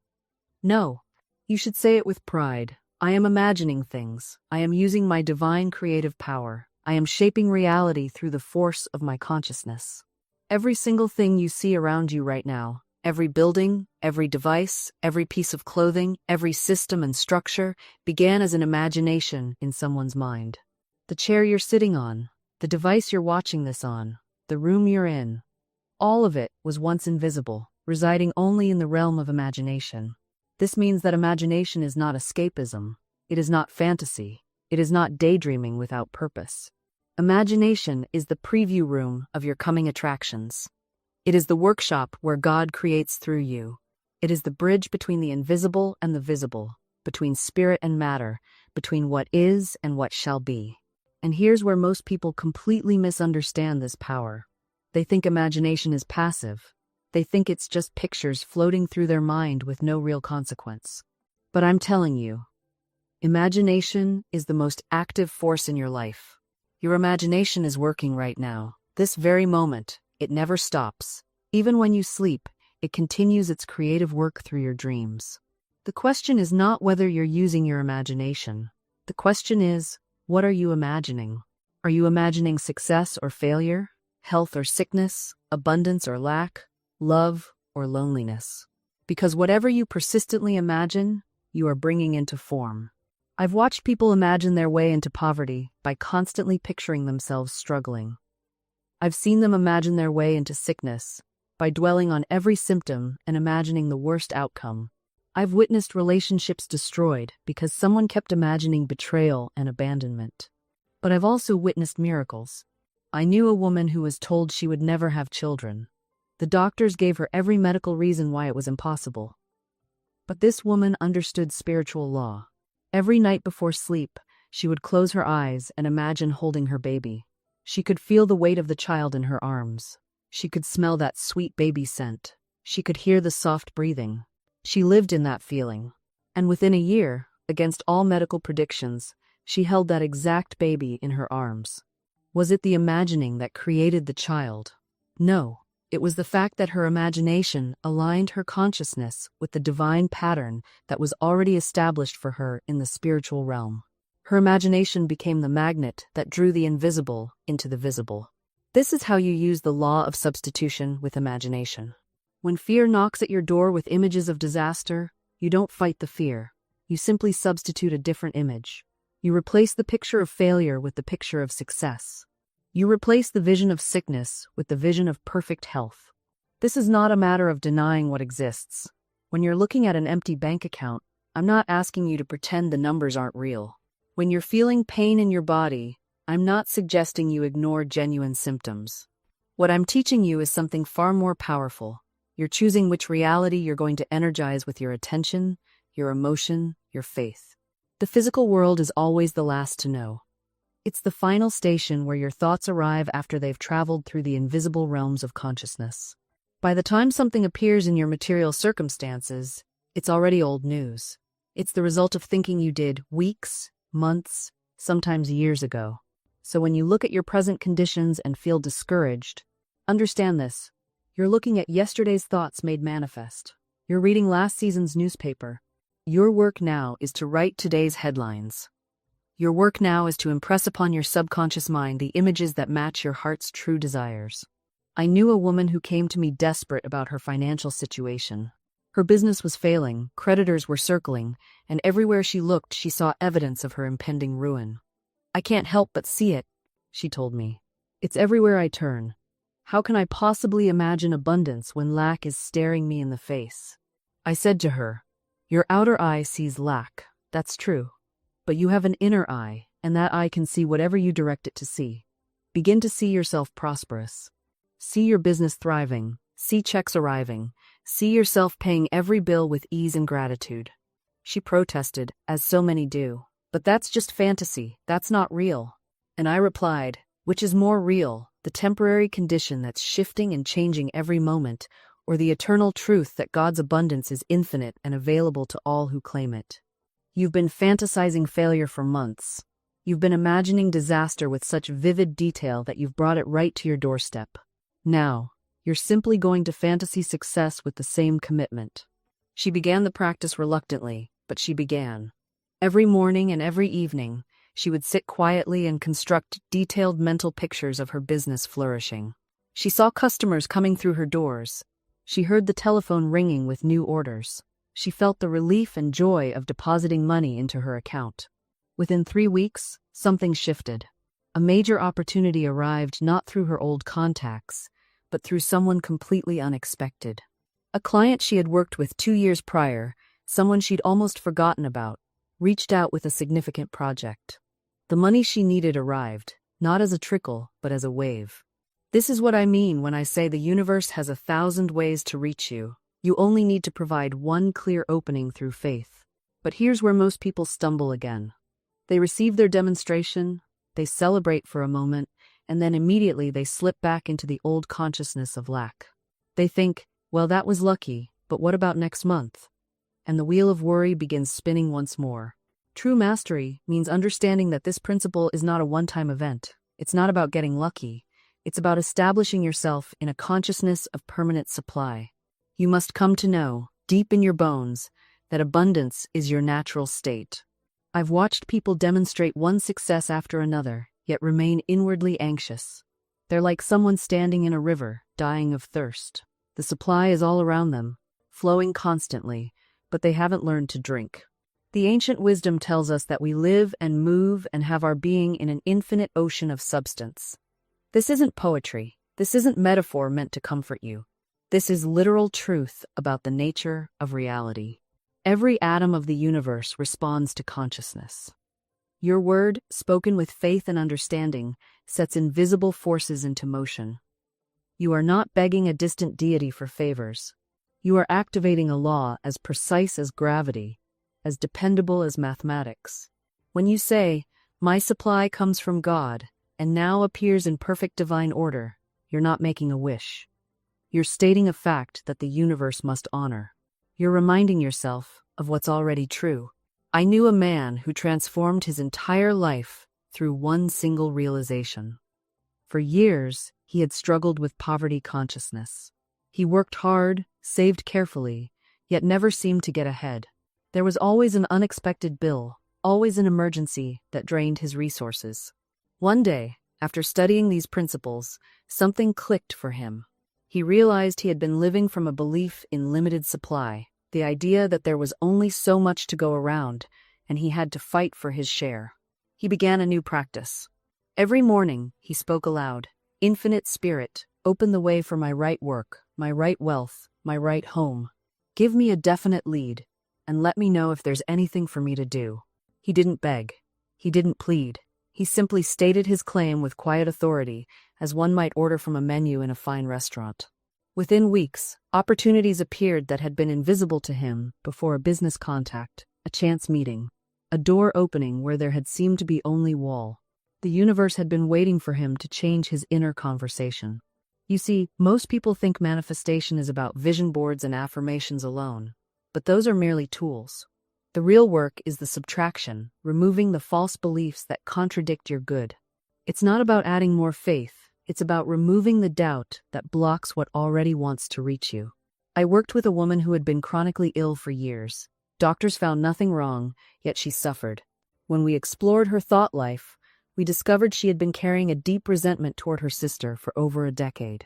No, you should say it with pride. I am imagining things. I am using my divine creative power. I am shaping reality through the force of my consciousness. Every single thing you see around you right now, every building, every device, every piece of clothing, every system and structure began as an imagination in someone's mind. The chair you're sitting on, the device you're watching this on, the room you're in, all of it was once invisible, residing only in the realm of imagination. This means that imagination is not escapism. It is not fantasy. It is not daydreaming without purpose. Imagination is the preview room of your coming attractions. It is the workshop where God creates through you. It is the bridge between the invisible and the visible, between spirit and matter, between what is and what shall be. And here's where most people completely misunderstand this power. They think imagination is passive. They think it's just pictures floating through their mind with no real consequence. But I'm telling you, imagination is the most active force in your life. Your imagination is working right now, this very moment. It never stops. Even when you sleep, it continues its creative work through your dreams. The question is not whether you're using your imagination. The question is, what are you imagining? Are you imagining success or failure, health or sickness, abundance or lack, love or loneliness? Because whatever you persistently imagine, you are bringing into form. I've watched people imagine their way into poverty by constantly picturing themselves struggling. I've seen them imagine their way into sickness by dwelling on every symptom and imagining the worst outcome. I've witnessed relationships destroyed because someone kept imagining betrayal and abandonment. But I've also witnessed miracles. I knew a woman who was told she would never have children. The doctors gave her every medical reason why it was impossible. But this woman understood spiritual law. Every night before sleep, she would close her eyes and imagine holding her baby. She could feel the weight of the child in her arms. She could smell that sweet baby scent. She could hear the soft breathing. She lived in that feeling. And within a year, against all medical predictions, she held that exact baby in her arms. Was it the imagining that created the child? No. It was the fact that her imagination aligned her consciousness with the divine pattern that was already established for her in the spiritual realm. Her imagination became the magnet that drew the invisible into the visible. This is how you use the law of substitution with imagination. When fear knocks at your door with images of disaster, you don't fight the fear. You simply substitute a different image. You replace the picture of failure with the picture of success. You replace the vision of sickness with the vision of perfect health. This is not a matter of denying what exists. When you're looking at an empty bank account, I'm not asking you to pretend the numbers aren't real. When you're feeling pain in your body, I'm not suggesting you ignore genuine symptoms. What I'm teaching you is something far more powerful. You're choosing which reality you're going to energize with your attention, your emotion, your faith. The physical world is always the last to know. It's the final station where your thoughts arrive after they've traveled through the invisible realms of consciousness. By the time something appears in your material circumstances, it's already old news. It's the result of thinking you did weeks, months, sometimes years ago. So when you look at your present conditions and feel discouraged, understand this. You're looking at yesterday's thoughts made manifest. You're reading last season's newspaper. Your work now is to write today's headlines. Your work now is to impress upon your subconscious mind the images that match your heart's true desires. I knew a woman who came to me desperate about her financial situation. Her business was failing, creditors were circling, and everywhere she looked she saw evidence of her impending ruin. "I can't help but see it," she told me. "It's everywhere I turn. How can I possibly imagine abundance when lack is staring me in the face?" I said to her, "Your outer eye sees lack, that's true. But you have an inner eye, and that eye can see whatever you direct it to see. Begin to see yourself prosperous. See your business thriving, see checks arriving, see yourself paying every bill with ease and gratitude." She protested, as so many do. "But that's just fantasy, that's not real." And I replied, "Which is more real, the temporary condition that's shifting and changing every moment, or the eternal truth that God's abundance is infinite and available to all who claim it? You've been fantasizing failure for months. You've been imagining disaster with such vivid detail that you've brought it right to your doorstep. Now, you're simply going to fantasy success with the same commitment." She began the practice reluctantly, but she began. Every morning and every evening, she would sit quietly and construct detailed mental pictures of her business flourishing. She saw customers coming through her doors. She heard the telephone ringing with new orders. She felt the relief and joy of depositing money into her account. Within 3 weeks, something shifted. A major opportunity arrived not through her old contacts, but through someone completely unexpected. A client she had worked with 2 years prior, someone she'd almost forgotten about, reached out with a significant project. The money she needed arrived, not as a trickle, but as a wave. This is what I mean when I say the universe has 1,000 ways to reach you. You only need to provide one clear opening through faith. But here's where most people stumble again. They receive their demonstration, they celebrate for a moment, and then immediately they slip back into the old consciousness of lack. They think, well, that was lucky, but what about next month? And the wheel of worry begins spinning once more. True mastery means understanding that this principle is not a one-time event. It's not about getting lucky. It's about establishing yourself in a consciousness of permanent supply. You must come to know, deep in your bones, that abundance is your natural state. I've watched people demonstrate one success after another, yet remain inwardly anxious. They're like someone standing in a river, dying of thirst. The supply is all around them, flowing constantly, but they haven't learned to drink. The ancient wisdom tells us that we live and move and have our being in an infinite ocean of substance. This isn't poetry. This isn't metaphor meant to comfort you. This is literal truth about the nature of reality. Every atom of the universe responds to consciousness. Your word, spoken with faith and understanding, sets invisible forces into motion. You are not begging a distant deity for favors. You are activating a law as precise as gravity, as dependable as mathematics. When you say, "My supply comes from God, and now appears in perfect divine order," you're not making a wish. You're stating a fact that the universe must honor. You're reminding yourself of what's already true. I knew a man who transformed his entire life through one single realization. For years, he had struggled with poverty consciousness. He worked hard, saved carefully, yet never seemed to get ahead. There was always an unexpected bill, always an emergency that drained his resources. One day, after studying these principles, something clicked for him. He realized he had been living from a belief in limited supply, the idea that there was only so much to go around, and he had to fight for his share. He began a new practice. Every morning, he spoke aloud, "Infinite Spirit, open the way for my right work, my right wealth, my right home. Give me a definite lead, and let me know if there's anything for me to do." He didn't beg. He didn't plead. He simply stated his claim with quiet authority, as one might order from a menu in a fine restaurant. Within weeks, opportunities appeared that had been invisible to him before: a business contact, a chance meeting, a door opening where there had seemed to be only wall. The universe had been waiting for him to change his inner conversation. You see, most people think manifestation is about vision boards and affirmations alone, but those are merely tools. The real work is the subtraction, removing the false beliefs that contradict your good. It's not about adding more faith, it's about removing the doubt that blocks what already wants to reach you. I worked with a woman who had been chronically ill for years. Doctors found nothing wrong, yet she suffered. When we explored her thought life, we discovered she had been carrying a deep resentment toward her sister for over a decade.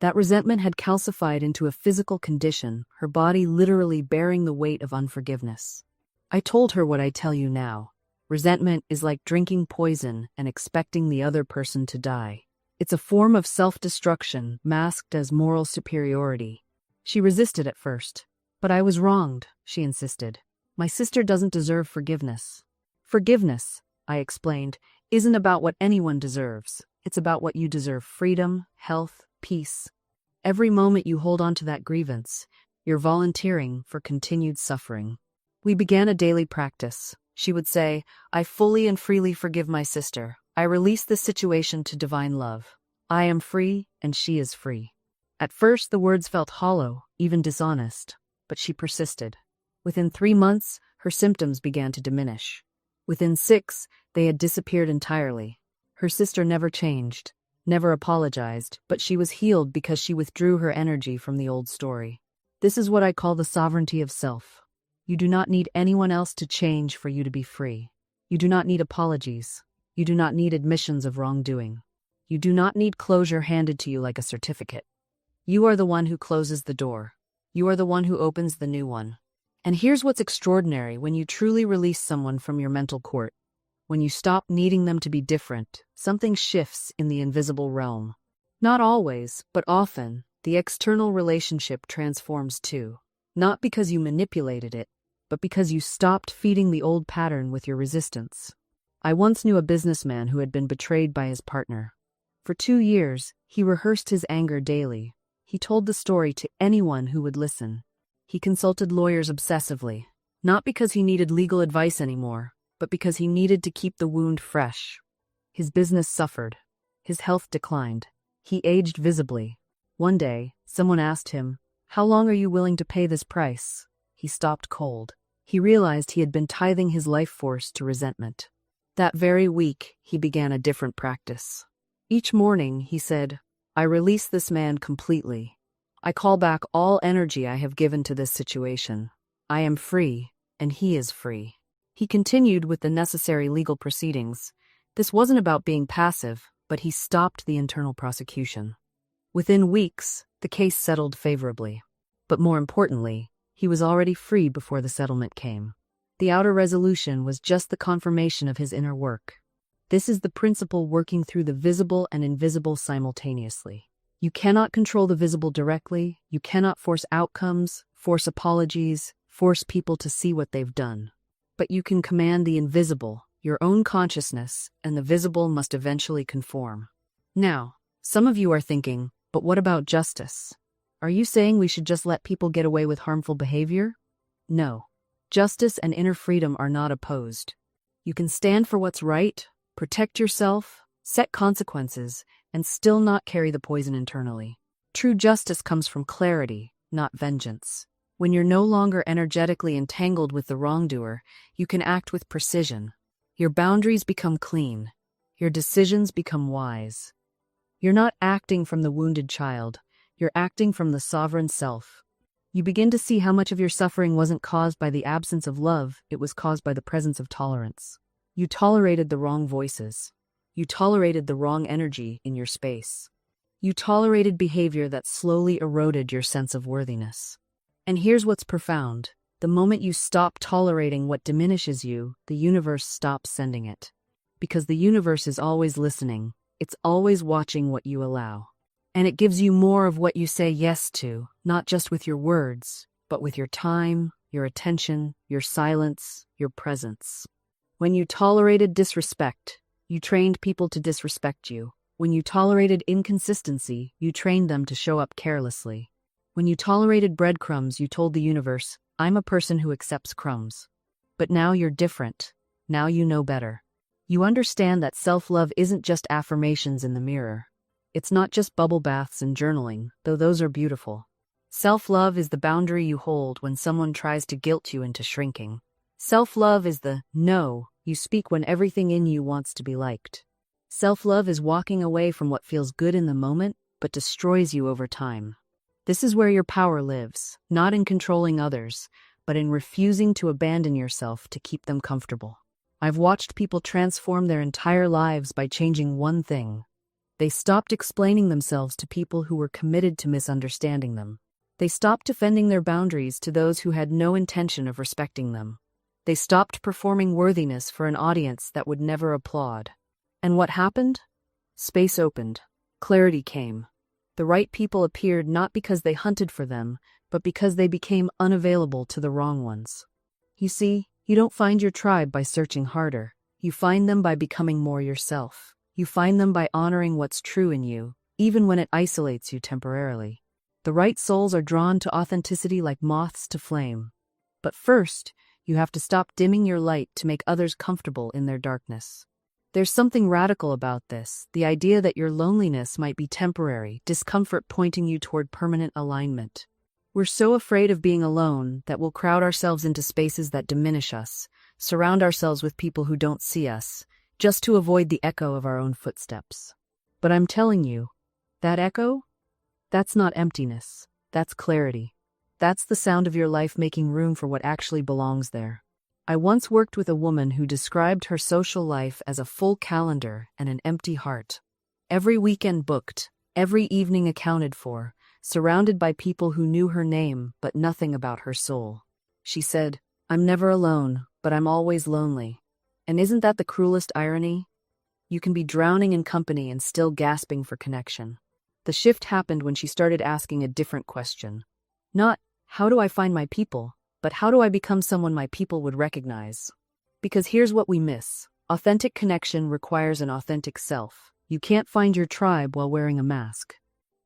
That resentment had calcified into a physical condition, her body literally bearing the weight of unforgiveness. I told her what I tell you now. Resentment is like drinking poison and expecting the other person to die. It's a form of self-destruction masked as moral superiority. She resisted at first. But I was wronged, she insisted. My sister doesn't deserve forgiveness. Forgiveness, I explained, isn't about what anyone deserves. It's about what you deserve: freedom, health, peace. Every moment you hold on to that grievance, you're volunteering for continued suffering. We began a daily practice. She would say, I fully and freely forgive my sister. I release this situation to divine love. I am free, and she is free. At first, the words felt hollow, even dishonest, but she persisted. Within 3 months, her symptoms began to diminish. Within 6, they had disappeared entirely. Her sister never changed, never apologized, but she was healed because she withdrew her energy from the old story. This is what I call the sovereignty of self. You do not need anyone else to change for you to be free. You do not need apologies. You do not need admissions of wrongdoing. You do not need closure handed to you like a certificate. You are the one who closes the door. You are the one who opens the new one. And here's what's extraordinary: when you truly release someone from your mental court, when you stop needing them to be different, something shifts in the invisible realm. Not always, but often, the external relationship transforms too. Not because you manipulated it, but because you stopped feeding the old pattern with your resistance. I once knew a businessman who had been betrayed by his partner. For 2 years, he rehearsed his anger daily. He told the story to anyone who would listen. He consulted lawyers obsessively, not because he needed legal advice anymore, but because he needed to keep the wound fresh. His business suffered. His health declined. He aged visibly. One day, someone asked him, "How long are you willing to pay this price?" He stopped cold. He realized he had been tithing his life force to resentment. That very week, he began a different practice. Each morning, he said, I release this man completely. I call back all energy I have given to this situation. I am free, and he is free. He continued with the necessary legal proceedings. This wasn't about being passive, but he stopped the internal prosecution. Within weeks, the case settled favorably. But more importantly, he was already free before the settlement came. The outer resolution was just the confirmation of his inner work. This is the principle working through the visible and invisible simultaneously. You cannot control the visible directly. You cannot force outcomes, force apologies, force people to see what they've done. But you can command the invisible, your own consciousness, and the visible must eventually conform. Now, some of you are thinking, but what about justice? Are you saying we should just let people get away with harmful behavior? No. Justice and inner freedom are not opposed. You can stand for what's right, protect yourself, set consequences, and still not carry the poison internally. True justice comes from clarity, not vengeance. When you're no longer energetically entangled with the wrongdoer, you can act with precision. Your boundaries become clean. Your decisions become wise. You're not acting from the wounded child. You're acting from the sovereign self. You begin to see how much of your suffering wasn't caused by the absence of love, it was caused by the presence of tolerance. You tolerated the wrong voices. You tolerated the wrong energy in your space. You tolerated behavior that slowly eroded your sense of worthiness. And here's what's profound. The moment you stop tolerating what diminishes you, the universe stops sending it. Because the universe is always listening. It's always watching what you allow. And it gives you more of what you say yes to, not just with your words, but with your time, your attention, your silence, your presence. When you tolerated disrespect, you trained people to disrespect you. When you tolerated inconsistency, you trained them to show up carelessly. When you tolerated breadcrumbs, you told the universe, I'm a person who accepts crumbs. But now you're different. Now you know better. You understand that self-love isn't just affirmations in the mirror. It's not just bubble baths and journaling, though those are beautiful. Self-love is the boundary you hold when someone tries to guilt you into shrinking. Self-love is the no you speak when everything in you wants to be liked. Self-love is walking away from what feels good in the moment, but destroys you over time. This is where your power lives, not in controlling others, but in refusing to abandon yourself to keep them comfortable. I've watched people transform their entire lives by changing one thing. They stopped explaining themselves to people who were committed to misunderstanding them. They stopped defending their boundaries to those who had no intention of respecting them. They stopped performing worthiness for an audience that would never applaud. And what happened? Space opened. Clarity came. The right people appeared not because they hunted for them, but because they became unavailable to the wrong ones. You see, you don't find your tribe by searching harder. You find them by becoming more yourself. You find them by honoring what's true in you, even when it isolates you temporarily. The right souls are drawn to authenticity like moths to flame. But first, you have to stop dimming your light to make others comfortable in their darkness. There's something radical about this, the idea that your loneliness might be temporary, discomfort pointing you toward permanent alignment. We're so afraid of being alone that we'll crowd ourselves into spaces that diminish us, surround ourselves with people who don't see us, just to avoid the echo of our own footsteps. But I'm telling you, that echo? That's not emptiness. That's clarity. That's the sound of your life making room for what actually belongs there. I once worked with a woman who described her social life as a full calendar and an empty heart. Every weekend booked, every evening accounted for, surrounded by people who knew her name but nothing about her soul. She said, "I'm never alone, but I'm always lonely." And isn't that the cruelest irony? You can be drowning in company and still gasping for connection. The shift happened when she started asking a different question. Not, how do I find my people, but how do I become someone my people would recognize? Because here's what we miss. Authentic connection requires an authentic self. You can't find your tribe while wearing a mask.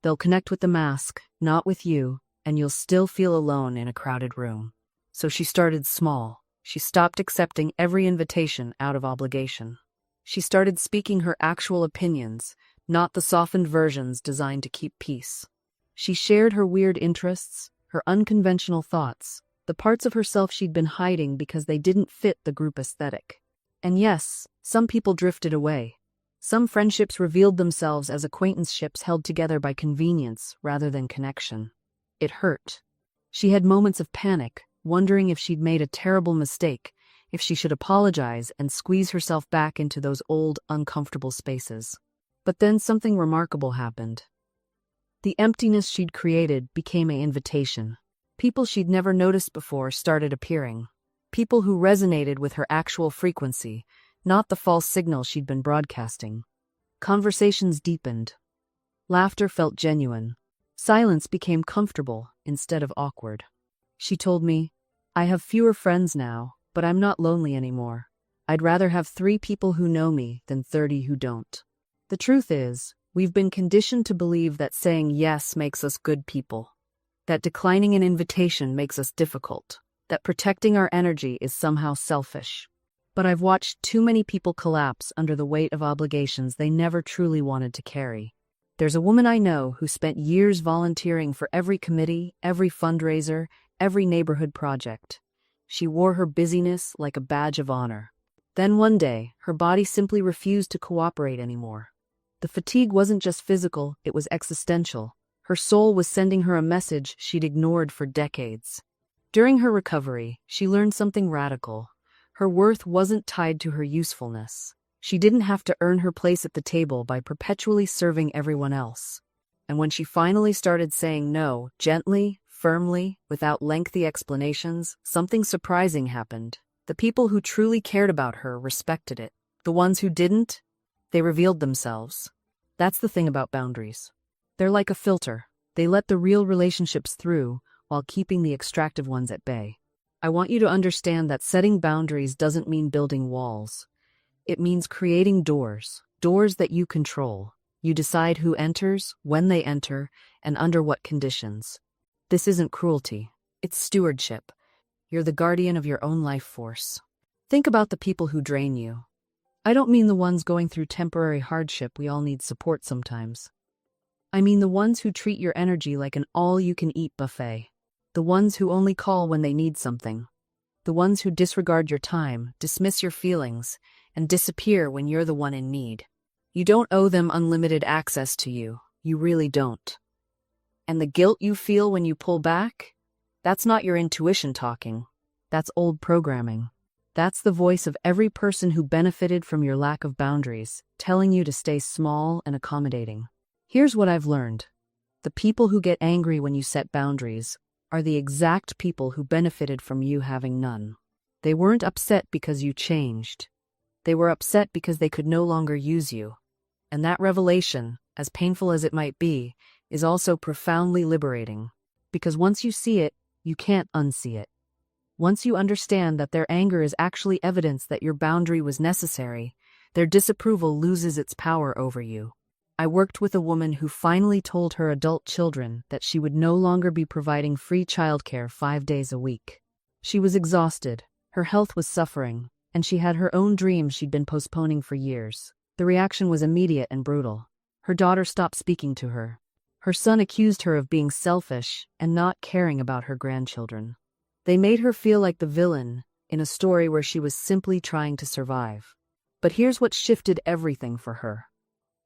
They'll connect with the mask, not with you, and you'll still feel alone in a crowded room. So she started small. She stopped accepting every invitation out of obligation. She started speaking her actual opinions, not the softened versions designed to keep peace. She shared her weird interests, her unconventional thoughts, the parts of herself she'd been hiding because they didn't fit the group aesthetic. And yes, some people drifted away. Some friendships revealed themselves as acquaintanceships held together by convenience rather than connection. It hurt. She had moments of panic, wondering if she'd made a terrible mistake, if she should apologize and squeeze herself back into those old, uncomfortable spaces. But then something remarkable happened. The emptiness she'd created became an invitation. People she'd never noticed before started appearing. People who resonated with her actual frequency, not the false signal she'd been broadcasting. Conversations deepened. Laughter felt genuine. Silence became comfortable instead of awkward. She told me, "I have fewer friends now, but I'm not lonely anymore. I'd rather have 3 people who know me than 30 who don't." The truth is, we've been conditioned to believe that saying yes makes us good people, that declining an invitation makes us difficult, that protecting our energy is somehow selfish. But I've watched too many people collapse under the weight of obligations they never truly wanted to carry. There's a woman I know who spent years volunteering for every committee, every fundraiser, every neighborhood project. She wore her busyness like a badge of honor. Then one day, her body simply refused to cooperate anymore. The fatigue wasn't just physical, it was existential. Her soul was sending her a message she'd ignored for decades. During her recovery, she learned something radical. Her worth wasn't tied to her usefulness. She didn't have to earn her place at the table by perpetually serving everyone else. And when she finally started saying no, gently, firmly, without lengthy explanations, something surprising happened. The people who truly cared about her respected it. The ones who didn't, they revealed themselves. That's the thing about boundaries. They're like a filter. They let the real relationships through while keeping the extractive ones at bay. I want you to understand that setting boundaries doesn't mean building walls. It means creating doors that you control. You decide who enters, when they enter, and under what conditions. This isn't cruelty. It's stewardship. You're the guardian of your own life force. Think about the people who drain you. I don't mean the ones going through temporary hardship. We all need support sometimes. I mean the ones who treat your energy like an all-you-can-eat buffet. The ones who only call when they need something. The ones who disregard your time, dismiss your feelings, and disappear when you're the one in need. You don't owe them unlimited access to you. You really don't. And the guilt you feel when you pull back? That's not your intuition talking. That's old programming. That's the voice of every person who benefited from your lack of boundaries, telling you to stay small and accommodating. Here's what I've learned. The people who get angry when you set boundaries are the exact people who benefited from you having none. They weren't upset because you changed. They were upset because they could no longer use you. And that revelation, as painful as it might be, is also profoundly liberating. Because once you see it, you can't unsee it. Once you understand that their anger is actually evidence that your boundary was necessary, their disapproval loses its power over you. I worked with a woman who finally told her adult children that she would no longer be providing free childcare 5 days a week. She was exhausted, her health was suffering, and she had her own dreams she'd been postponing for years. The reaction was immediate and brutal. Her daughter stopped speaking to her. Her son accused her of being selfish and not caring about her grandchildren. They made her feel like the villain in a story where she was simply trying to survive. But here's what shifted everything for her.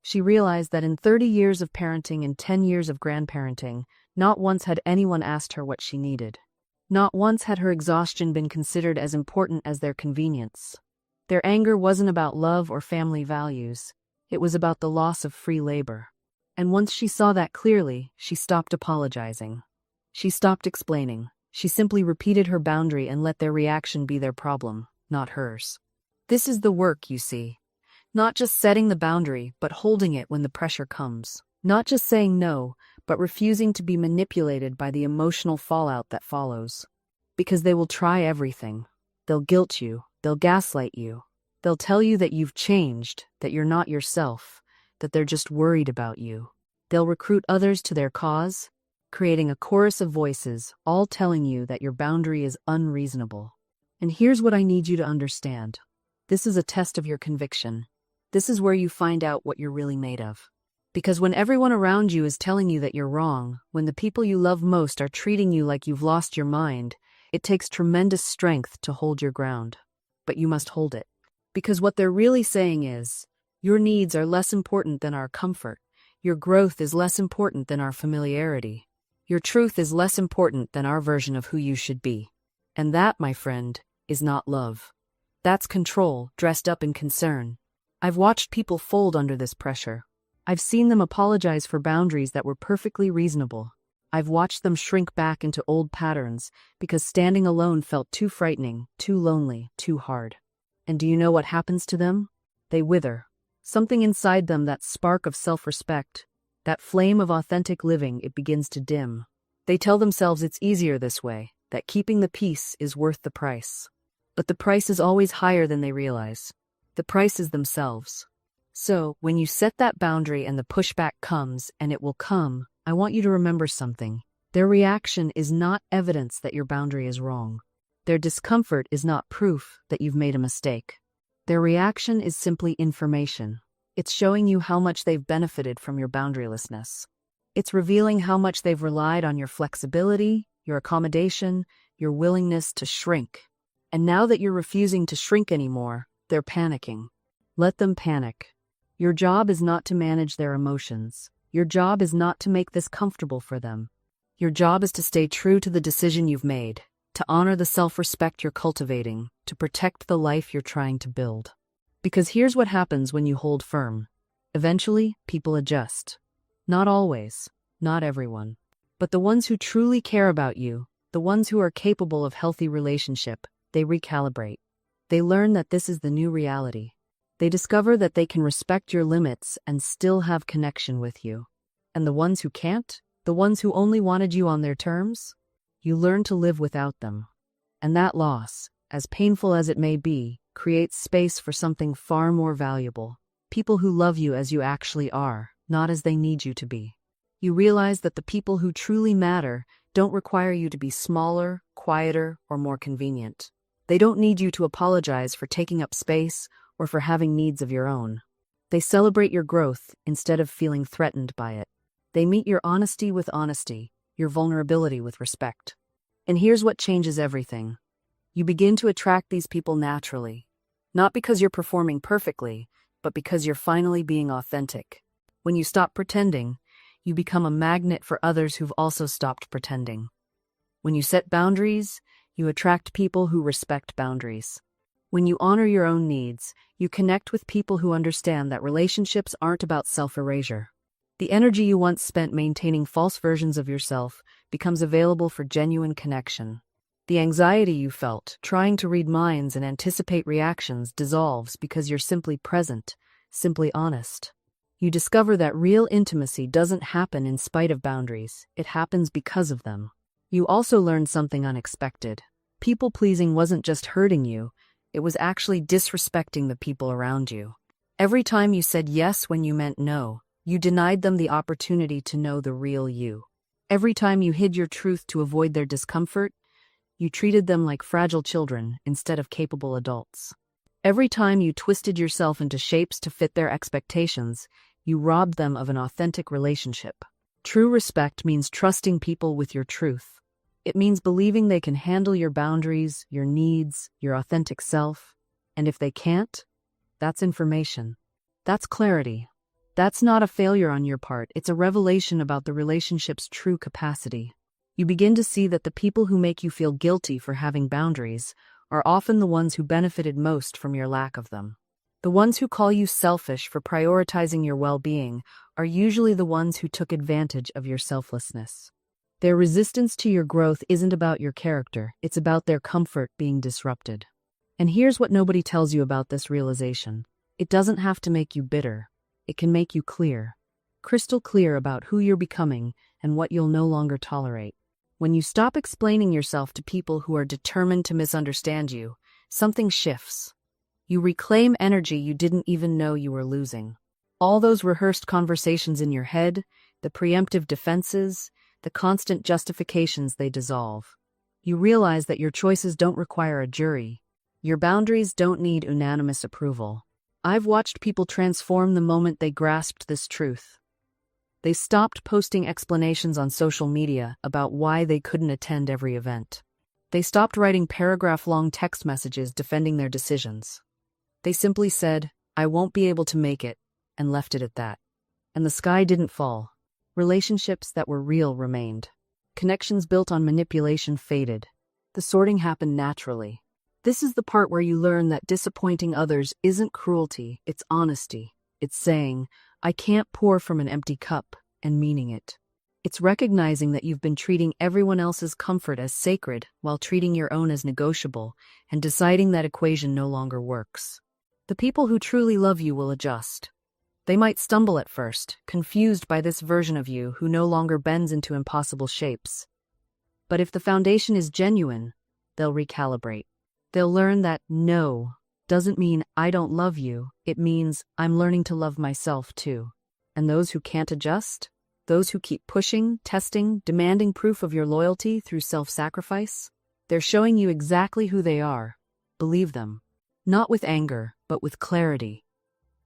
She realized that in 30 years of parenting and 10 years of grandparenting, not once had anyone asked her what she needed. Not once had her exhaustion been considered as important as their convenience. Their anger wasn't about love or family values. It was about the loss of free labor. And once she saw that clearly, she stopped apologizing. She stopped explaining. She simply repeated her boundary and let their reaction be their problem, not hers. This is the work, you see. Not just setting the boundary, but holding it when the pressure comes. Not just saying no, but refusing to be manipulated by the emotional fallout that follows. Because they will try everything. They'll guilt you. They'll gaslight you. They'll tell you that you've changed, that you're not yourself, that they're just worried about you. They'll recruit others to their cause, creating a chorus of voices, all telling you that your boundary is unreasonable. And here's what I need you to understand. This is a test of your conviction. This is where you find out what you're really made of. Because when everyone around you is telling you that you're wrong, when the people you love most are treating you like you've lost your mind, it takes tremendous strength to hold your ground. But you must hold it. Because what they're really saying is, your needs are less important than our comfort. Your growth is less important than our familiarity. Your truth is less important than our version of who you should be. And that, my friend, is not love. That's control, dressed up in concern. I've watched people fold under this pressure. I've seen them apologize for boundaries that were perfectly reasonable. I've watched them shrink back into old patterns because standing alone felt too frightening, too lonely, too hard. And do you know what happens to them? They wither. Something inside them, that spark of self-respect, that flame of authentic living, it begins to dim. They tell themselves it's easier this way, that keeping the peace is worth the price. But the price is always higher than they realize. The price is themselves. So, when you set that boundary and the pushback comes, and it will come, I want you to remember something. Their reaction is not evidence that your boundary is wrong. Their discomfort is not proof that you've made a mistake. Their reaction is simply information. It's showing you how much they've benefited from your boundarylessness. It's revealing how much they've relied on your flexibility, your accommodation, your willingness to shrink. And now that you're refusing to shrink anymore, they're panicking. Let them panic. Your job is not to manage their emotions. Your job is not to make this comfortable for them. Your job is to stay true to the decision you've made, to honor the self-respect you're cultivating, to protect the life you're trying to build. Because here's what happens when you hold firm. Eventually, people adjust. Not always, not everyone. But the ones who truly care about you, the ones who are capable of healthy relationship, they recalibrate. They learn that this is the new reality. They discover that they can respect your limits and still have connection with you. And the ones who can't, the ones who only wanted you on their terms, you learn to live without them. And that loss, as painful as it may be, creates space for something far more valuable. People who love you as you actually are, not as they need you to be. You realize that the people who truly matter don't require you to be smaller, quieter, or more convenient. They don't need you to apologize for taking up space or for having needs of your own. They celebrate your growth instead of feeling threatened by it. They meet your honesty with honesty, your vulnerability with respect. And here's what changes everything. You begin to attract these people naturally. Not because you're performing perfectly, but because you're finally being authentic. When you stop pretending, you become a magnet for others who've also stopped pretending. When you set boundaries, you attract people who respect boundaries. When you honor your own needs, you connect with people who understand that relationships aren't about self-erasure. The energy you once spent maintaining false versions of yourself becomes available for genuine connection. The anxiety you felt, trying to read minds and anticipate reactions, dissolves because you're simply present, simply honest. You discover that real intimacy doesn't happen in spite of boundaries, it happens because of them. You also learn something unexpected. People-pleasing wasn't just hurting you, it was actually disrespecting the people around you. Every time you said yes when you meant no, you denied them the opportunity to know the real you. Every time you hid your truth to avoid their discomfort, you treated them like fragile children instead of capable adults. Every time you twisted yourself into shapes to fit their expectations, you robbed them of an authentic relationship. True respect means trusting people with your truth. It means believing they can handle your boundaries, your needs, your authentic self. And if they can't, that's information. That's clarity. That's not a failure on your part, it's a revelation about the relationship's true capacity. You begin to see that the people who make you feel guilty for having boundaries are often the ones who benefited most from your lack of them. The ones who call you selfish for prioritizing your well-being are usually the ones who took advantage of your selflessness. Their resistance to your growth isn't about your character, it's about their comfort being disrupted. And here's what nobody tells you about this realization. It doesn't have to make you bitter. It can make you clear. Crystal clear about who you're becoming and what you'll no longer tolerate. When you stop explaining yourself to people who are determined to misunderstand you, something shifts. You reclaim energy you didn't even know you were losing. All those rehearsed conversations in your head, the preemptive defenses, the constant justifications, they dissolve. You realize that your choices don't require a jury. Your boundaries don't need unanimous approval. I've watched people transform the moment they grasped this truth. They stopped posting explanations on social media about why they couldn't attend every event. They stopped writing paragraph-long text messages defending their decisions. They simply said, "I won't be able to make it," and left it at that. And the sky didn't fall. Relationships that were real remained. Connections built on manipulation faded. The sorting happened naturally. This is the part where you learn that disappointing others isn't cruelty, it's honesty. It's saying, "I can't pour from an empty cup," and meaning it. It's recognizing that you've been treating everyone else's comfort as sacred while treating your own as negotiable, and deciding that equation no longer works. The people who truly love you will adjust. They might stumble at first, confused by this version of you who no longer bends into impossible shapes. But if the foundation is genuine, they'll recalibrate. They'll learn that no doesn't mean I don't love you, it means I'm learning to love myself too. And those who can't adjust, those who keep pushing, testing, demanding proof of your loyalty through self-sacrifice, they're showing you exactly who they are. Believe them. Not with anger, but with clarity.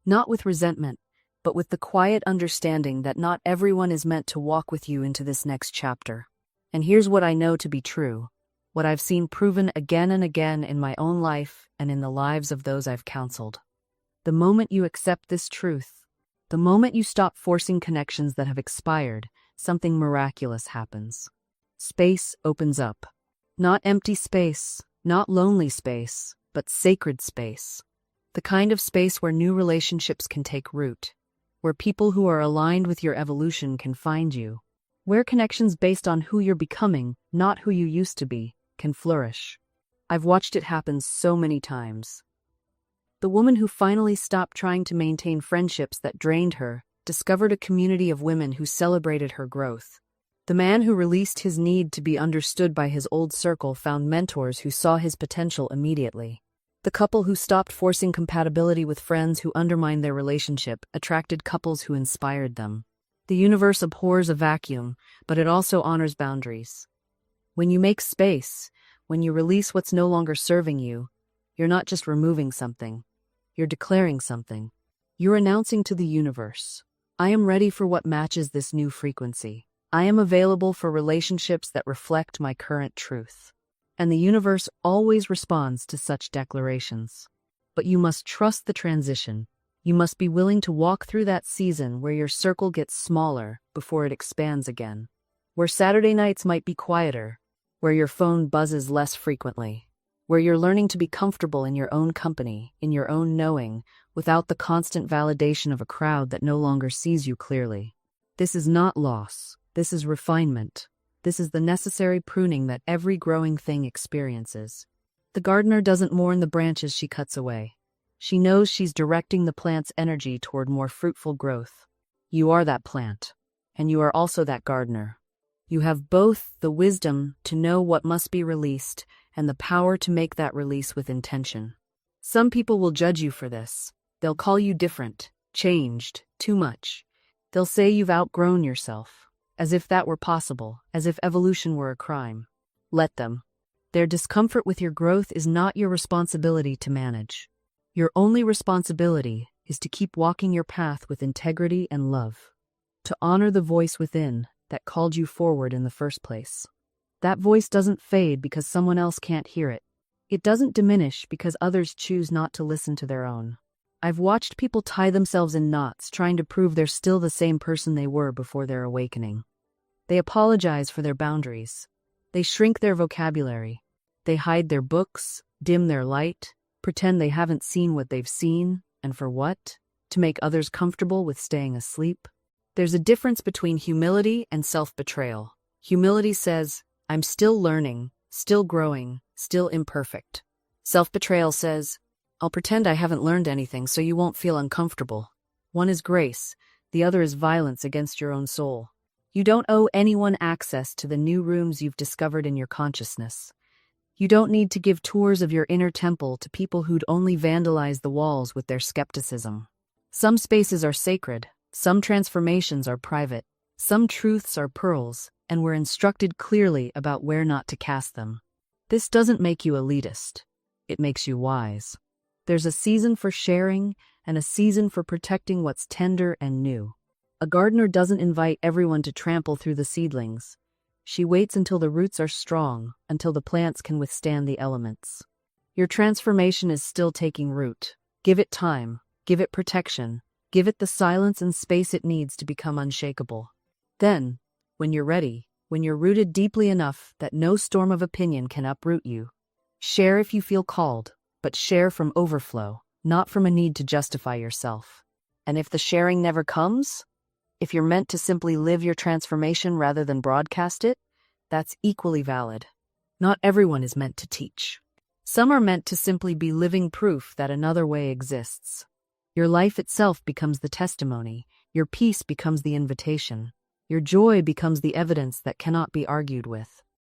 Not with resentment, but with the quiet understanding that not everyone is meant to walk with you into this next chapter. And here's what I know to be true. What I've seen proven again and again in my own life and in the lives of those I've counseled. The moment you accept this truth, the moment you stop forcing connections that have expired, something miraculous happens. Space opens up. Not empty space, not lonely space, but sacred space. The kind of space where new relationships can take root, where people who are aligned with your evolution can find you, where connections based on who you're becoming, not who you used to be, can flourish. I've watched it happen so many times. The woman who finally stopped trying to maintain friendships that drained her discovered a community of women who celebrated her growth. The man who released his need to be understood by his old circle found mentors who saw his potential immediately. The couple who stopped forcing compatibility with friends who undermined their relationship attracted couples who inspired them. The universe abhors a vacuum, but it also honors boundaries. When you make space, when you release what's no longer serving you, you're not just removing something. You're declaring something. You're announcing to the universe, I am ready for what matches this new frequency. I am available for relationships that reflect my current truth. And the universe always responds to such declarations. But you must trust the transition. You must be willing to walk through that season where your circle gets smaller before it expands again. Where Saturday nights might be quieter, where your phone buzzes less frequently, where you're learning to be comfortable in your own company, in your own knowing, without the constant validation of a crowd that no longer sees you clearly. This is not loss. This is refinement. This is the necessary pruning that every growing thing experiences. The gardener doesn't mourn the branches she cuts away. She knows she's directing the plant's energy toward more fruitful growth. You are that plant, and you are also that gardener. You have both the wisdom to know what must be released and the power to make that release with intention. Some people will judge you for this. They'll call you different, changed, too much. They'll say you've outgrown yourself, as if that were possible, as if evolution were a crime. Let them. Their discomfort with your growth is not your responsibility to manage. Your only responsibility is to keep walking your path with integrity and love, to honor the voice within that called you forward in the first place. That voice doesn't fade because someone else can't hear it. It doesn't diminish because others choose not to listen to their own. I've watched people tie themselves in knots trying to prove they're still the same person they were before their awakening. They apologize for their boundaries. They shrink their vocabulary. They hide their books, dim their light, pretend they haven't seen what they've seen, and for what? To make others comfortable with staying asleep? There's a difference between humility and self-betrayal. Humility says, I'm still learning, still growing, still imperfect. Self-betrayal says, I'll pretend I haven't learned anything so you won't feel uncomfortable. One is grace, the other is violence against your own soul. You don't owe anyone access to the new rooms you've discovered in your consciousness. You don't need to give tours of your inner temple to people who'd only vandalize the walls with their skepticism. Some spaces are sacred, some transformations are private, some truths are pearls, and we're instructed clearly about where not to cast them. This doesn't make you elitist. It makes you wise. There's a season for sharing and a season for protecting what's tender and new. A gardener doesn't invite everyone to trample through the seedlings. She waits until the roots are strong, until the plants can withstand the elements. Your transformation is still taking root. Give it time, give it protection, give it the silence and space it needs to become unshakable. Then, when you're ready, when you're rooted deeply enough that no storm of opinion can uproot you, share if you feel called, but share from overflow, not from a need to justify yourself. And if the sharing never comes, if you're meant to simply live your transformation rather than broadcast it, that's equally valid. Not everyone is meant to teach. Some are meant to simply be living proof that another way exists. Your life itself becomes the testimony, your peace becomes the invitation, your joy becomes the evidence that cannot be argued with.